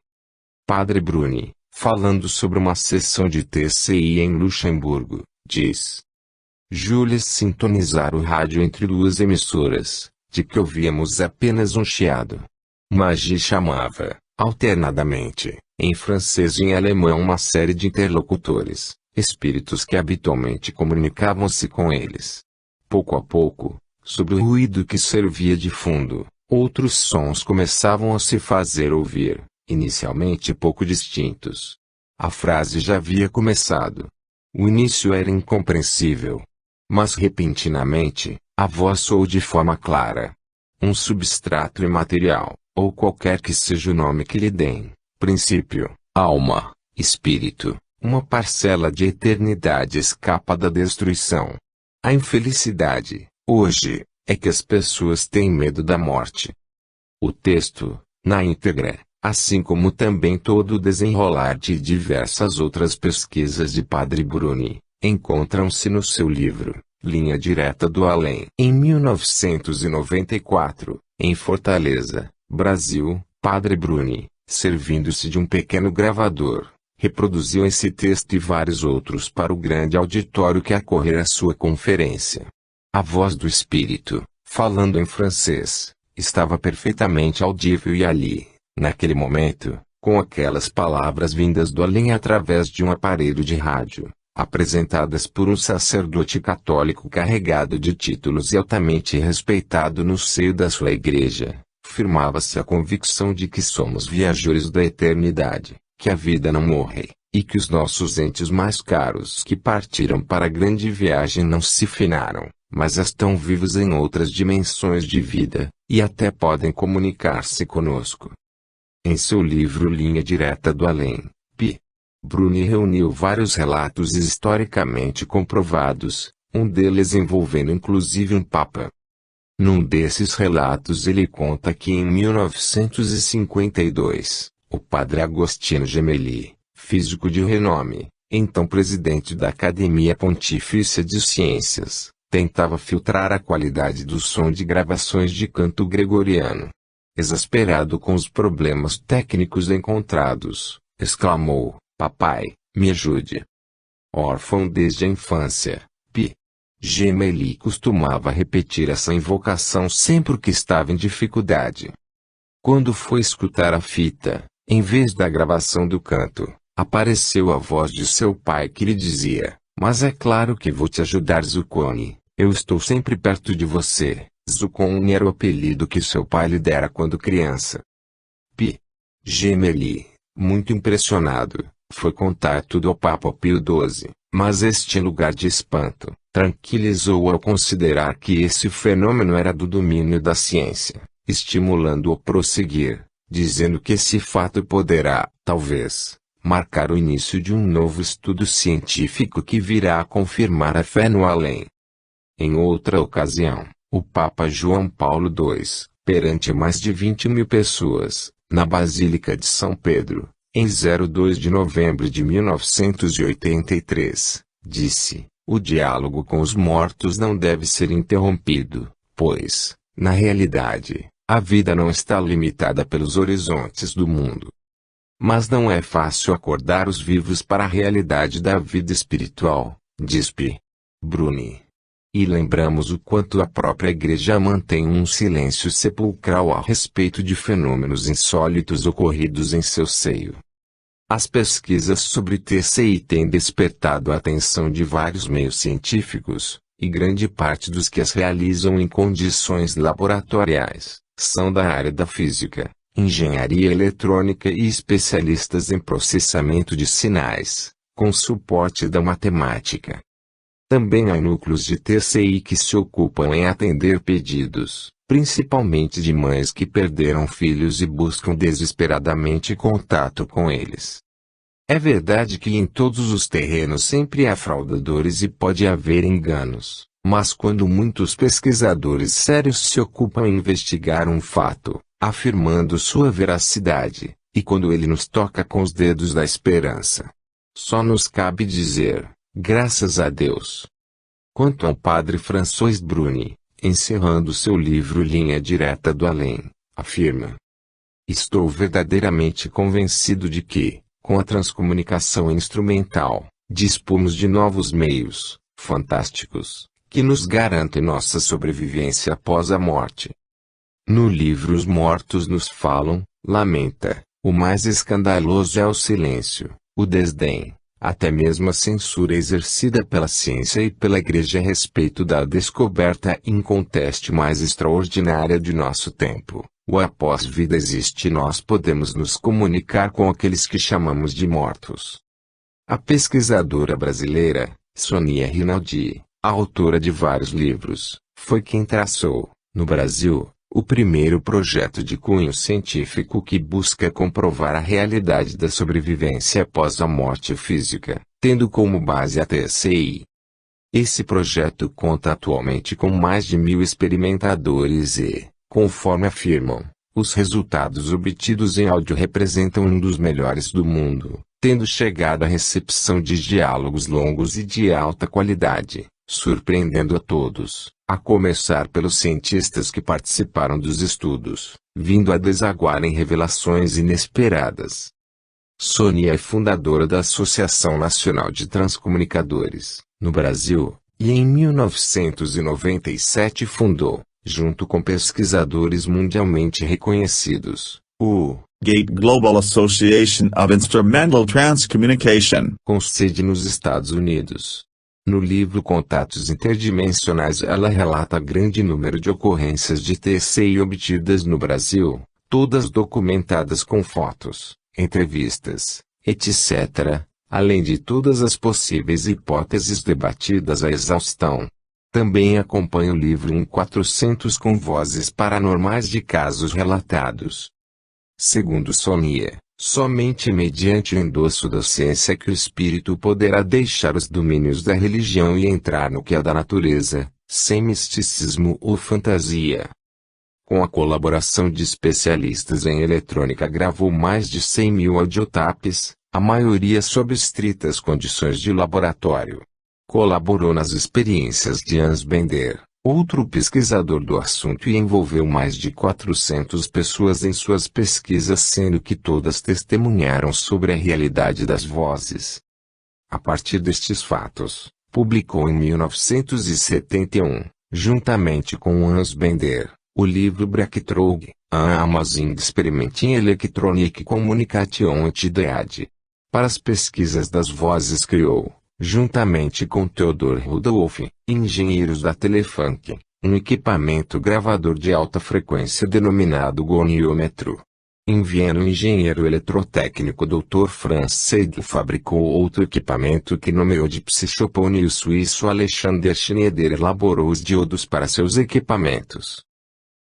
Padre Bruni, falando sobre uma sessão de TCI em Luxemburgo, diz: Jules sintonizar o rádio entre duas emissoras, de que ouvíamos apenas um chiado. Magie chamava, alternadamente, em francês e em alemão uma série de interlocutores, espíritos que habitualmente comunicavam-se com eles. Pouco a pouco, sob o ruído que servia de fundo, outros sons começavam a se fazer ouvir, inicialmente pouco distintos. A frase já havia começado. O início era incompreensível. Mas repentinamente, a voz soou de forma clara. Um substrato imaterial, ou qualquer que seja o nome que lhe deem, princípio, alma, espírito, uma parcela de eternidade escapa da destruição. A infelicidade, hoje, é que as pessoas têm medo da morte. O texto, na íntegra, assim como também todo o desenrolar de diversas outras pesquisas de Padre Bruni, encontram-se no seu livro, Linha Direta do Além. Em 1994, em Fortaleza, Brasil, Padre Bruni, servindo-se de um pequeno gravador, reproduziu esse texto e vários outros para o grande auditório que acorrera à sua conferência. A voz do espírito, falando em francês, estava perfeitamente audível e ali, naquele momento, com aquelas palavras vindas do além através de um aparelho de rádio, apresentadas por um sacerdote católico carregado de títulos e altamente respeitado no seio da sua igreja, firmava-se a convicção de que somos viajores da eternidade, que a vida não morre, e que os nossos entes mais caros que partiram para a grande viagem não se finaram, mas estão vivos em outras dimensões de vida, e até podem comunicar-se conosco. Em seu livro Linha Direta do Além, P. Bruni reuniu vários relatos historicamente comprovados, um deles envolvendo inclusive um papa. Num desses relatos ele conta que em 1952, o padre Agostino Gemelli, físico de renome, então presidente da Academia Pontifícia de Ciências, tentava filtrar a qualidade do som de gravações de canto gregoriano. Exasperado com os problemas técnicos encontrados, exclamou: Papai, me ajude. Órfão desde a infância, P. Gemelli costumava repetir essa invocação sempre que estava em dificuldade. Quando foi escutar a fita, em vez da gravação do canto, apareceu a voz de seu pai que lhe dizia: Mas é claro que vou te ajudar, Zucconi, eu estou sempre perto de você. Zucconi era o apelido que seu pai lhe dera quando criança. Gemelli, muito impressionado, foi contar tudo ao Papa Pio XII, mas este, em lugar de espanto, tranquilizou-o ao considerar que esse fenômeno era do domínio da ciência, estimulando-o a prosseguir, dizendo que esse fato poderá, talvez, marcar o início de um novo estudo científico que virá a confirmar a fé no além. Em outra ocasião, o Papa João Paulo II, perante mais de 20.000 pessoas, na Basílica de São Pedro, em 2 de novembro de 1983, disse: "O diálogo com os mortos não deve ser interrompido, pois, na realidade, a vida não está limitada pelos horizontes do mundo. Mas não é fácil acordar os vivos para a realidade da vida espiritual", diz P. Bruni. E lembramos o quanto a própria Igreja mantém um silêncio sepulcral a respeito de fenômenos insólitos ocorridos em seu seio. As pesquisas sobre TCI têm despertado a atenção de vários meios científicos, e grande parte dos que as realizam em condições laboratoriais são da área da física, engenharia eletrônica e especialistas em processamento de sinais, com suporte da matemática. Também há núcleos de TCI que se ocupam em atender pedidos, principalmente de mães que perderam filhos e buscam desesperadamente contato com eles. É verdade que em todos os terrenos sempre há fraudadores e pode haver enganos, mas quando muitos pesquisadores sérios se ocupam em investigar um fato, afirmando sua veracidade, e quando ele nos toca com os dedos da esperança, só nos cabe dizer: graças a Deus. Quanto ao padre François Bruni, encerrando seu livro Linha Direta do Além, afirma: "Estou verdadeiramente convencido de que, com a transcomunicação instrumental, dispomos de novos meios, fantásticos, que nos garantem nossa sobrevivência após a morte." No livro Os Mortos Nos Falam, lamenta: "O mais escandaloso é o silêncio, o desdém, até mesmo a censura exercida pela ciência e pela Igreja a respeito da descoberta inconteste mais extraordinária de nosso tempo. O após-vida existe e nós podemos nos comunicar com aqueles que chamamos de mortos." A pesquisadora brasileira, Sonia Rinaldi, autora de vários livros, foi quem traçou, no Brasil, o primeiro projeto de cunho científico que busca comprovar a realidade da sobrevivência após a morte física, tendo como base a TCI. Esse projeto conta atualmente com mais de 1.000 experimentadores e, conforme afirmam, os resultados obtidos em áudio representam um dos melhores do mundo, tendo chegado à recepção de diálogos longos e de alta qualidade, surpreendendo a todos, a começar pelos cientistas que participaram dos estudos, vindo a desaguar em revelações inesperadas. Sonia é fundadora da Associação Nacional de Transcomunicadores, no Brasil, e em 1997 fundou, junto com pesquisadores mundialmente reconhecidos, o Gate Global Association of Instrumental Transcommunication, com sede nos Estados Unidos. No livro Contatos Interdimensionais ela relata grande número de ocorrências de TCI obtidas no Brasil, todas documentadas com fotos, entrevistas, etc., além de todas as possíveis hipóteses debatidas à exaustão. Também acompanha o livro 1400 com vozes paranormais de casos relatados. Segundo Sonia, somente mediante o endosso da ciência que o espírito poderá deixar os domínios da religião e entrar no que é da natureza, sem misticismo ou fantasia. Com a colaboração de especialistas em eletrônica gravou mais de 100.000 audiotapes, a maioria sob estritas condições de laboratório. Colaborou nas experiências de Hans Bender, outro pesquisador do assunto, e envolveu mais de 400 pessoas em suas pesquisas, sendo que todas testemunharam sobre a realidade das vozes. A partir destes fatos, publicou em 1971, juntamente com Hans Bender, o livro Breakthrough, a Amazing Experimenting Electronic Communication Ideade. Para as pesquisas das vozes criou, juntamente com Theodor Rudolph, engenheiros da Telefunken, um equipamento gravador de alta frequência denominado goniômetro. Em Viena, o engenheiro eletrotécnico Dr. Franz Seidel fabricou outro equipamento que nomeou de Psychopone, e o suíço Alexander Schneider elaborou os diodos para seus equipamentos.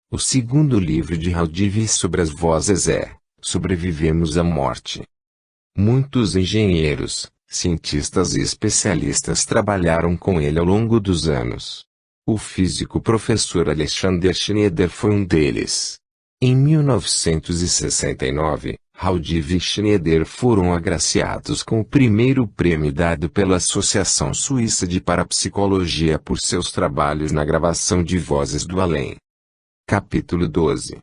O segundo livro de Haldive sobre as vozes é Sobrevivemos à Morte. Muitos engenheiros, cientistas e especialistas trabalharam com ele ao longo dos anos. O físico professor Alexander Schneider foi um deles. Em 1969, Haldive e Schneider foram agraciados com o primeiro prêmio dado pela Associação Suíça de Parapsicologia por seus trabalhos na gravação de Vozes do Além. Capítulo 12.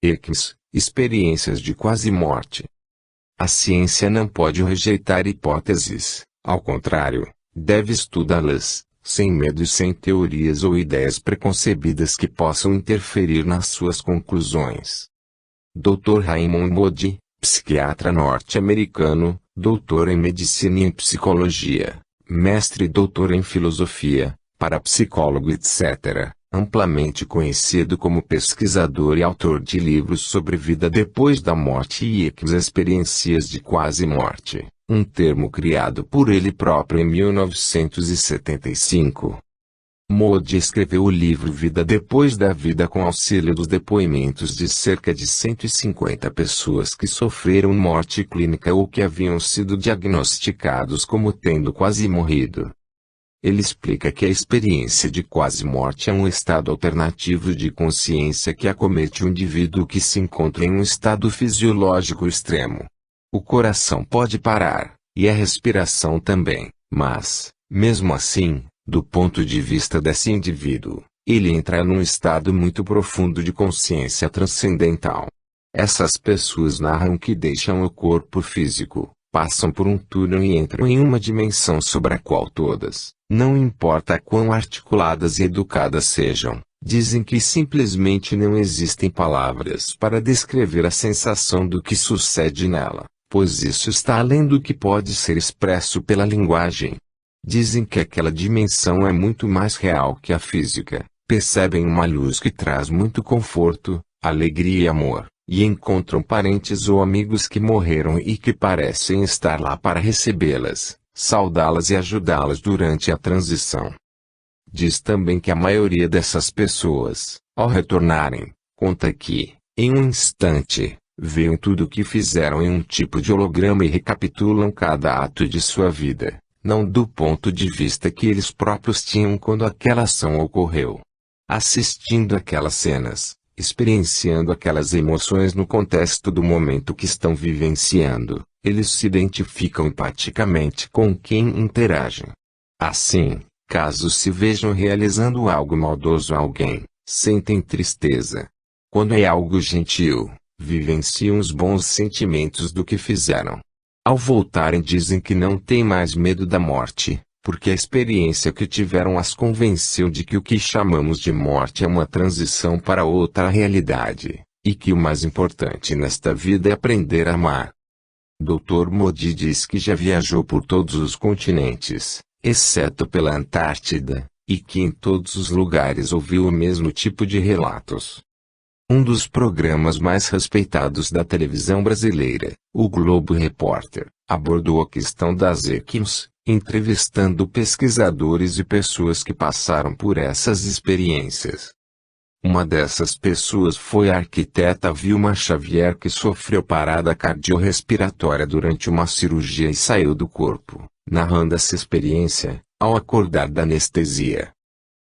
ECMS, Experiências de Quase-Morte. A ciência não pode rejeitar hipóteses, ao contrário, deve estudá-las, sem medo e sem teorias ou ideias preconcebidas que possam interferir nas suas conclusões. Dr. Raymond Moody, psiquiatra norte-americano, doutor em medicina e em psicologia, mestre e doutor em filosofia, parapsicólogo etc., amplamente conhecido como pesquisador e autor de livros sobre vida depois da morte e experiências de quase-morte, um termo criado por ele próprio em 1975. Moody escreveu o livro Vida Depois da Vida com auxílio dos depoimentos de cerca de 150 pessoas que sofreram morte clínica ou que haviam sido diagnosticados como tendo quase morrido. Ele explica que a experiência de quase-morte é um estado alternativo de consciência que acomete o indivíduo que se encontra em um estado fisiológico extremo. O coração pode parar, e a respiração também, mas, mesmo assim, do ponto de vista desse indivíduo, ele entra num estado muito profundo de consciência transcendental. Essas pessoas narram que deixam o corpo físico, passam por um túnel e entram em uma dimensão sobre a qual todas, não importa quão articuladas e educadas sejam, dizem que simplesmente não existem palavras para descrever a sensação do que sucede nela, pois isso está além do que pode ser expresso pela linguagem. Dizem que aquela dimensão é muito mais real que a física, percebem uma luz que traz muito conforto, alegria e amor, e encontram parentes ou amigos que morreram e que parecem estar lá para recebê-las, saudá-las e ajudá-las durante a transição. Diz também que a maioria dessas pessoas, ao retornarem, conta que, em um instante, veem tudo o que fizeram em um tipo de holograma e recapitulam cada ato de sua vida, não do ponto de vista que eles próprios tinham quando aquela ação ocorreu. Assistindo aquelas cenas, experienciando aquelas emoções no contexto do momento que estão vivenciando, eles se identificam empaticamente com quem interagem. Assim, caso se vejam realizando algo maldoso a alguém, sentem tristeza. Quando é algo gentil, vivenciam os bons sentimentos do que fizeram. Ao voltarem dizem que não têm mais medo da morte, porque a experiência que tiveram as convenceu de que o que chamamos de morte é uma transição para outra realidade, e que o mais importante nesta vida é aprender a amar. Dr. Moody diz que já viajou por todos os continentes, exceto pela Antártida, e que em todos os lugares ouviu o mesmo tipo de relatos. Um dos programas mais respeitados da televisão brasileira, o Globo Repórter, abordou a questão das ECMS, entrevistando pesquisadores e pessoas que passaram por essas experiências. Uma dessas pessoas foi a arquiteta Vilma Xavier, que sofreu parada cardiorrespiratória durante uma cirurgia e saiu do corpo, narrando essa experiência, ao acordar da anestesia.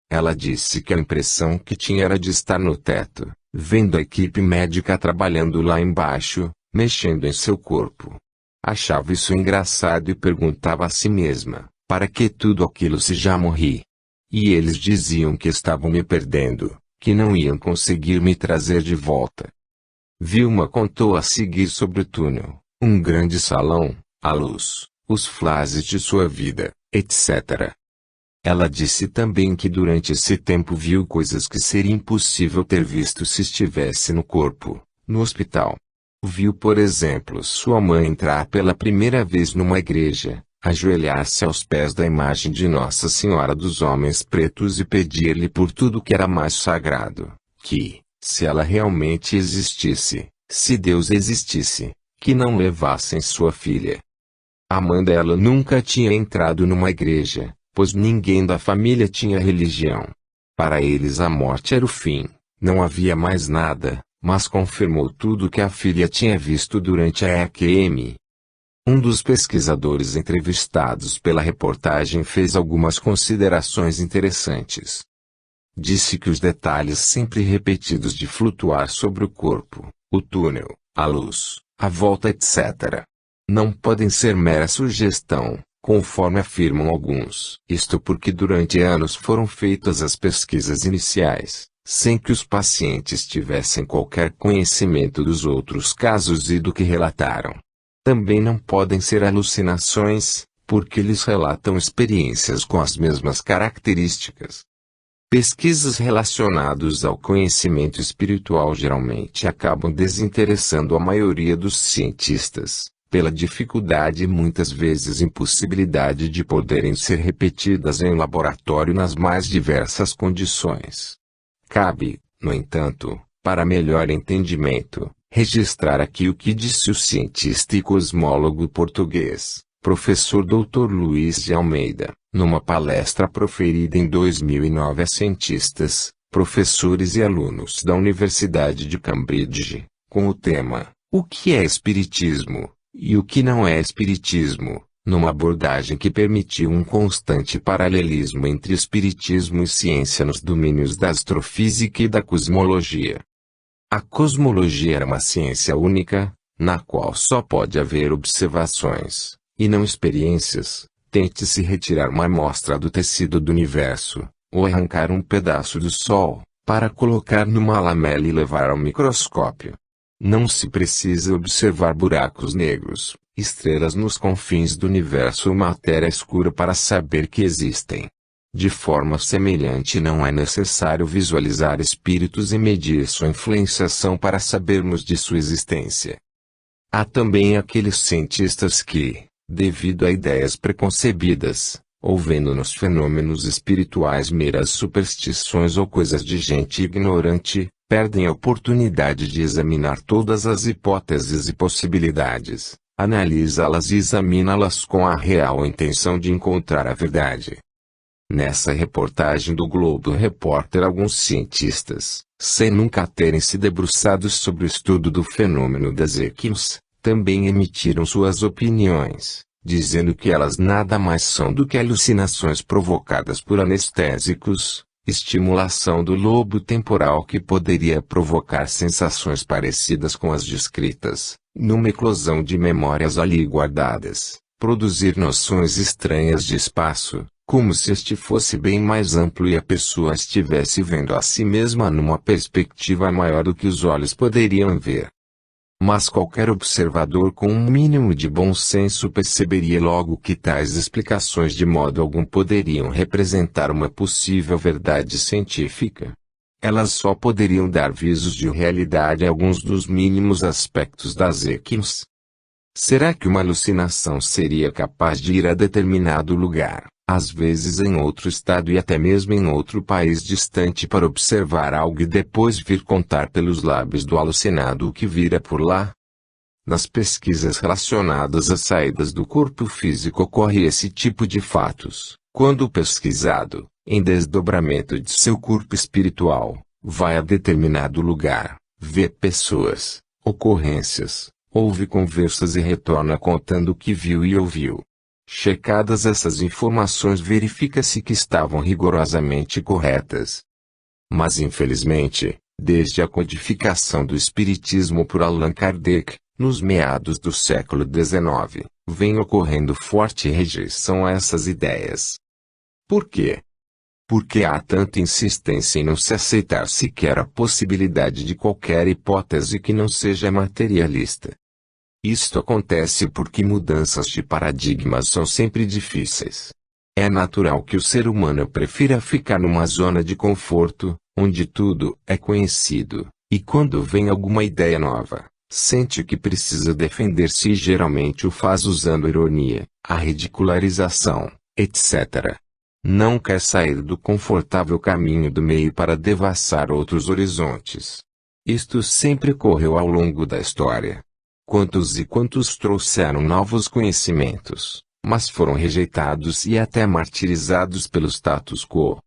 Ela disse que a impressão que tinha era de estar no teto, vendo a equipe médica trabalhando lá embaixo, mexendo em seu corpo. Achava isso engraçado e perguntava a si mesma, para que tudo aquilo se já morri? E eles diziam que estavam me perdendo, que não iam conseguir me trazer de volta. Vilma contou a seguir sobre o túnel, um grande salão, a luz, os flashes de sua vida, etc. Ela disse também que durante esse tempo viu coisas que seria impossível ter visto se estivesse no corpo, no hospital. Viu, por exemplo, sua mãe entrar pela primeira vez numa igreja, ajoelhar-se aos pés da imagem de Nossa Senhora dos Homens Pretos e pedir-lhe por tudo que era mais sagrado, que, se ela realmente existisse, Se Deus existisse, que não levassem sua filha. A mãe dela nunca tinha entrado numa igreja, pois ninguém da família tinha religião. Para eles a morte era o fim, não havia mais nada, mas confirmou tudo que a filha tinha visto durante a EQM. Um dos pesquisadores entrevistados pela reportagem fez algumas considerações interessantes. Disse que os detalhes sempre repetidos de flutuar sobre o corpo, o túnel, a luz, a volta etc. não podem ser mera sugestão, conforme afirmam alguns. Isto porque durante anos foram feitas as pesquisas iniciais, sem que os pacientes tivessem qualquer conhecimento dos outros casos e do que relataram. Também não podem ser alucinações, porque eles relatam experiências com as mesmas características. Pesquisas relacionadas ao conhecimento espiritual geralmente acabam desinteressando a maioria dos cientistas, pela dificuldade e muitas vezes impossibilidade de poderem ser repetidas em laboratório nas mais diversas condições. Cabe, no entanto, para melhor entendimento, registrar aqui o que disse o cientista e cosmólogo português, professor Dr. Luiz de Almeida, numa palestra proferida em 2009 a cientistas, professores e alunos da Universidade de Cambridge, com o tema "O que é Espiritismo? E o que não é Espiritismo?", numa abordagem que permitiu um constante paralelismo entre espiritismo e ciência nos domínios da astrofísica e da cosmologia. A cosmologia era uma ciência única, na qual só pode haver observações, e não experiências. Tente-se retirar uma amostra do tecido do universo, ou arrancar um pedaço do Sol, para colocar numa lamela e levar ao microscópio. Não se precisa observar buracos negros, estrelas nos confins do universo ou matéria escura para saber que existem. De forma semelhante, não é necessário visualizar espíritos e medir sua influenciação para sabermos de sua existência. Há também aqueles cientistas que, devido a ideias preconcebidas, ou vendo nos fenômenos espirituais meras superstições ou coisas de gente ignorante, perdem a oportunidade de examinar todas as hipóteses e possibilidades, analisá-las e examiná-las com a real intenção de encontrar a verdade. Nessa reportagem do Globo Repórter, alguns cientistas, sem nunca terem se debruçado sobre o estudo do fenômeno das EQMs, também emitiram suas opiniões, dizendo que elas nada mais são do que alucinações provocadas por anestésicos, estimulação do lobo temporal que poderia provocar sensações parecidas com as descritas, numa eclosão de memórias ali guardadas, produzir noções estranhas de espaço, como se este fosse bem mais amplo e a pessoa estivesse vendo a si mesma numa perspectiva maior do que os olhos poderiam ver. Mas qualquer observador com um mínimo de bom senso perceberia logo que tais explicações de modo algum poderiam representar uma possível verdade científica. Elas só poderiam dar visos de realidade a alguns dos mínimos aspectos das EQMs. Será que uma alucinação seria capaz de ir a determinado lugar, às vezes em outro estado e até mesmo em outro país distante, para observar algo e depois vir contar pelos lábios do alucinado o que vira por lá? Nas pesquisas relacionadas às saídas do corpo físico ocorre esse tipo de fatos, quando o pesquisado, em desdobramento de seu corpo espiritual, vai a determinado lugar, vê pessoas, ocorrências, ouve conversas e retorna contando o que viu e ouviu. Checadas essas informações, verifica-se que estavam rigorosamente corretas. Mas infelizmente, desde a codificação do Espiritismo por Allan Kardec, nos meados do século XIX, vem ocorrendo forte rejeição a essas ideias. Por quê? Porque há tanta insistência em não se aceitar sequer a possibilidade de qualquer hipótese que não seja materialista. Isto acontece porque mudanças de paradigmas são sempre difíceis. É natural que o ser humano prefira ficar numa zona de conforto, onde tudo é conhecido, e quando vem alguma ideia nova, sente que precisa defender-se e geralmente o faz usando ironia, a ridicularização, etc. Não quer sair do confortável caminho do meio para devassar outros horizontes. Isto sempre ocorreu ao longo da história. Quantos e quantos trouxeram novos conhecimentos, mas foram rejeitados e até martirizados pelo status quo.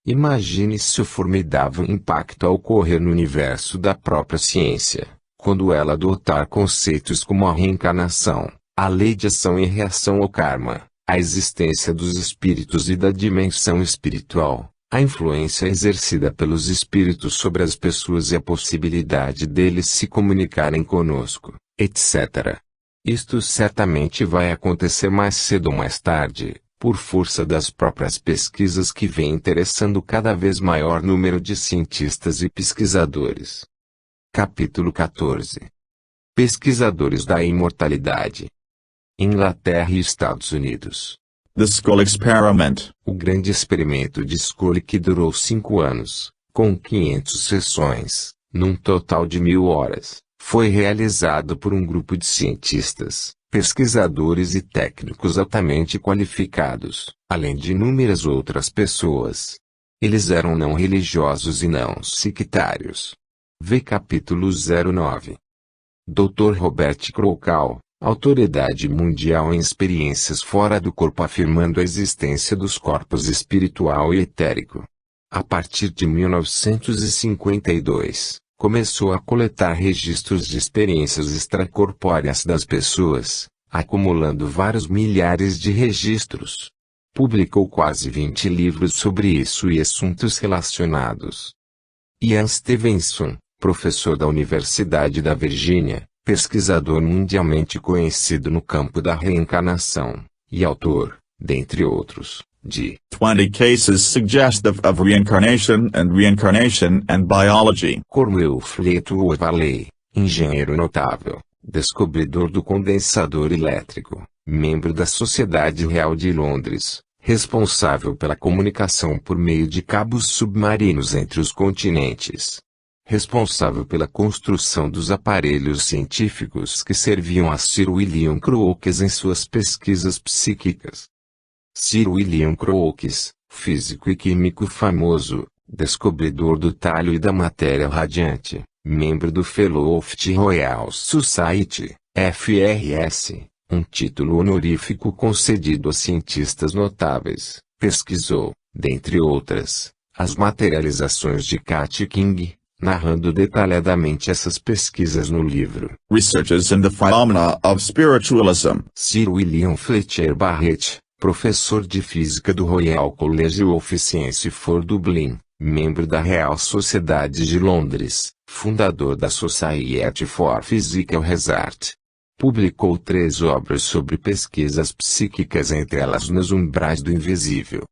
Imagine-se o formidável impacto a ocorrer no universo da própria ciência, quando ela adotar conceitos como a reencarnação, a lei de ação e reação ao karma, a existência dos espíritos e da dimensão espiritual, a influência exercida pelos espíritos sobre as pessoas e a possibilidade deles se comunicarem conosco, etc. Isto certamente vai acontecer mais cedo ou mais tarde, por força das próprias pesquisas que vêm interessando cada vez maior número de cientistas e pesquisadores. Capítulo 14. Pesquisadores da imortalidade. Inglaterra e Estados Unidos. The Skull Experiment. O grande experimento de Scully, que durou 5 anos, com 500 sessões, num total de 1000 horas, foi realizado por um grupo de cientistas, pesquisadores e técnicos altamente qualificados, além de inúmeras outras pessoas. Eles eram não religiosos e não sectários. Vê capítulo 09. Dr. Robert Krocal, autoridade mundial em experiências fora do corpo, afirmando a existência dos corpos espiritual e etérico. A partir de 1952, começou a coletar registros de experiências extracorpóreas das pessoas, acumulando vários milhares de registros. Publicou quase 20 livros sobre isso e assuntos relacionados. Ian Stevenson, professor da Universidade da Virgínia, pesquisador mundialmente conhecido no campo da reencarnação, e autor, dentre outros, de 20 Cases Suggestive of Reincarnation and Biology. Cornwell Fleetwood Valley, engenheiro notável, descobridor do condensador elétrico, membro da Sociedade Real de Londres, responsável pela comunicação por meio de cabos submarinos entre os continentes. Responsável pela construção dos aparelhos científicos que serviam a Sir William Crookes em suas pesquisas psíquicas. Sir William Crookes, físico e químico famoso, descobridor do talho e da matéria radiante, membro do Fellowship Royal Society, FRS, um título honorífico concedido a cientistas notáveis, pesquisou, dentre outras, as materializações de Kat King, narrando detalhadamente essas pesquisas no livro Researches in the Phenomena of Spiritualism. Sir William Fletcher Barrett, professor de física do Royal College of Science for Dublin, membro da Real Sociedade de Londres, fundador da Society for Physical Research. Publicou 3 obras sobre pesquisas psíquicas, entre elas Nos Umbrais do Invisível.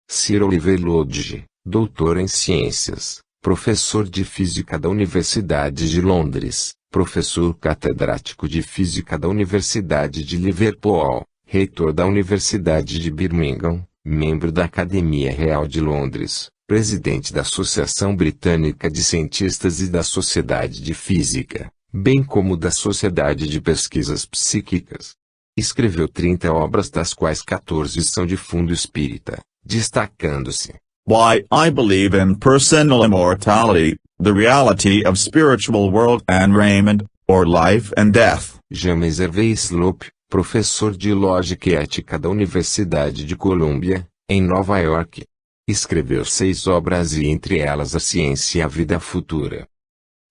Sir Oliver Lodge, doutor em ciências, professor de física da Universidade de Londres, professor catedrático de física da Universidade de Liverpool, reitor da Universidade de Birmingham, membro da Academia Real de Londres, presidente da Associação Britânica de Cientistas e da Sociedade de Física, bem como da Sociedade de Pesquisas Psíquicas. Escreveu 30 obras, das quais 14 são de fundo espírita, destacando-se Why I Believe in Personal Immortality, The Reality of Spiritual World and Raymond, or Life and Death. James Hervey Slope, professor de Lógica e Ética da Universidade de Colômbia, em Nova York. Escreveu 6 obras e entre elas A Ciência e a Vida Futura.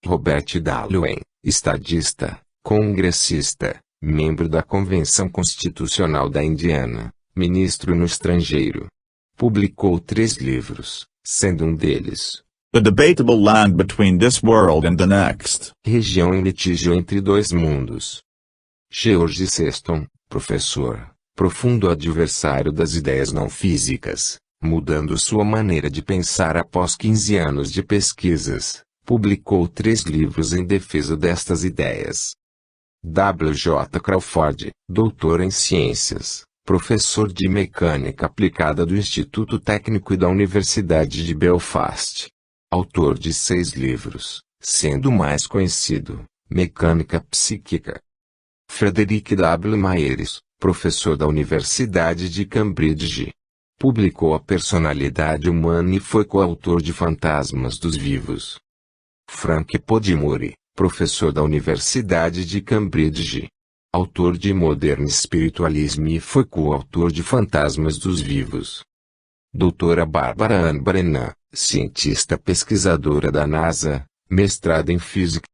Robert Darwin, estadista, congressista, membro da Convenção Constitucional da Indiana, ministro no estrangeiro. Publicou 3 livros, sendo um deles The Debatable Land Between This World and the Next. Região em Litígio entre Dois Mundos. George Sexton, professor, profundo adversário das ideias não físicas, mudando sua maneira de pensar após 15 anos de pesquisas, publicou 3 livros em defesa destas ideias. W. J. Crawford, doutor em ciências, professor de mecânica aplicada do Instituto Técnico e da Universidade de Belfast. Autor de 6 livros, sendo o mais conhecido, Mecânica Psíquica. Frederick W. Myers, professor da Universidade de Cambridge. Publicou A Personalidade Humana e foi coautor de Fantasmas dos Vivos. Frank Podimori, professor da Universidade de Cambridge. Autor de Modern Spiritualism e foi coautor de Fantasmas dos Vivos. Doutora Barbara Ann Brennan, cientista pesquisadora da NASA, mestrada em Física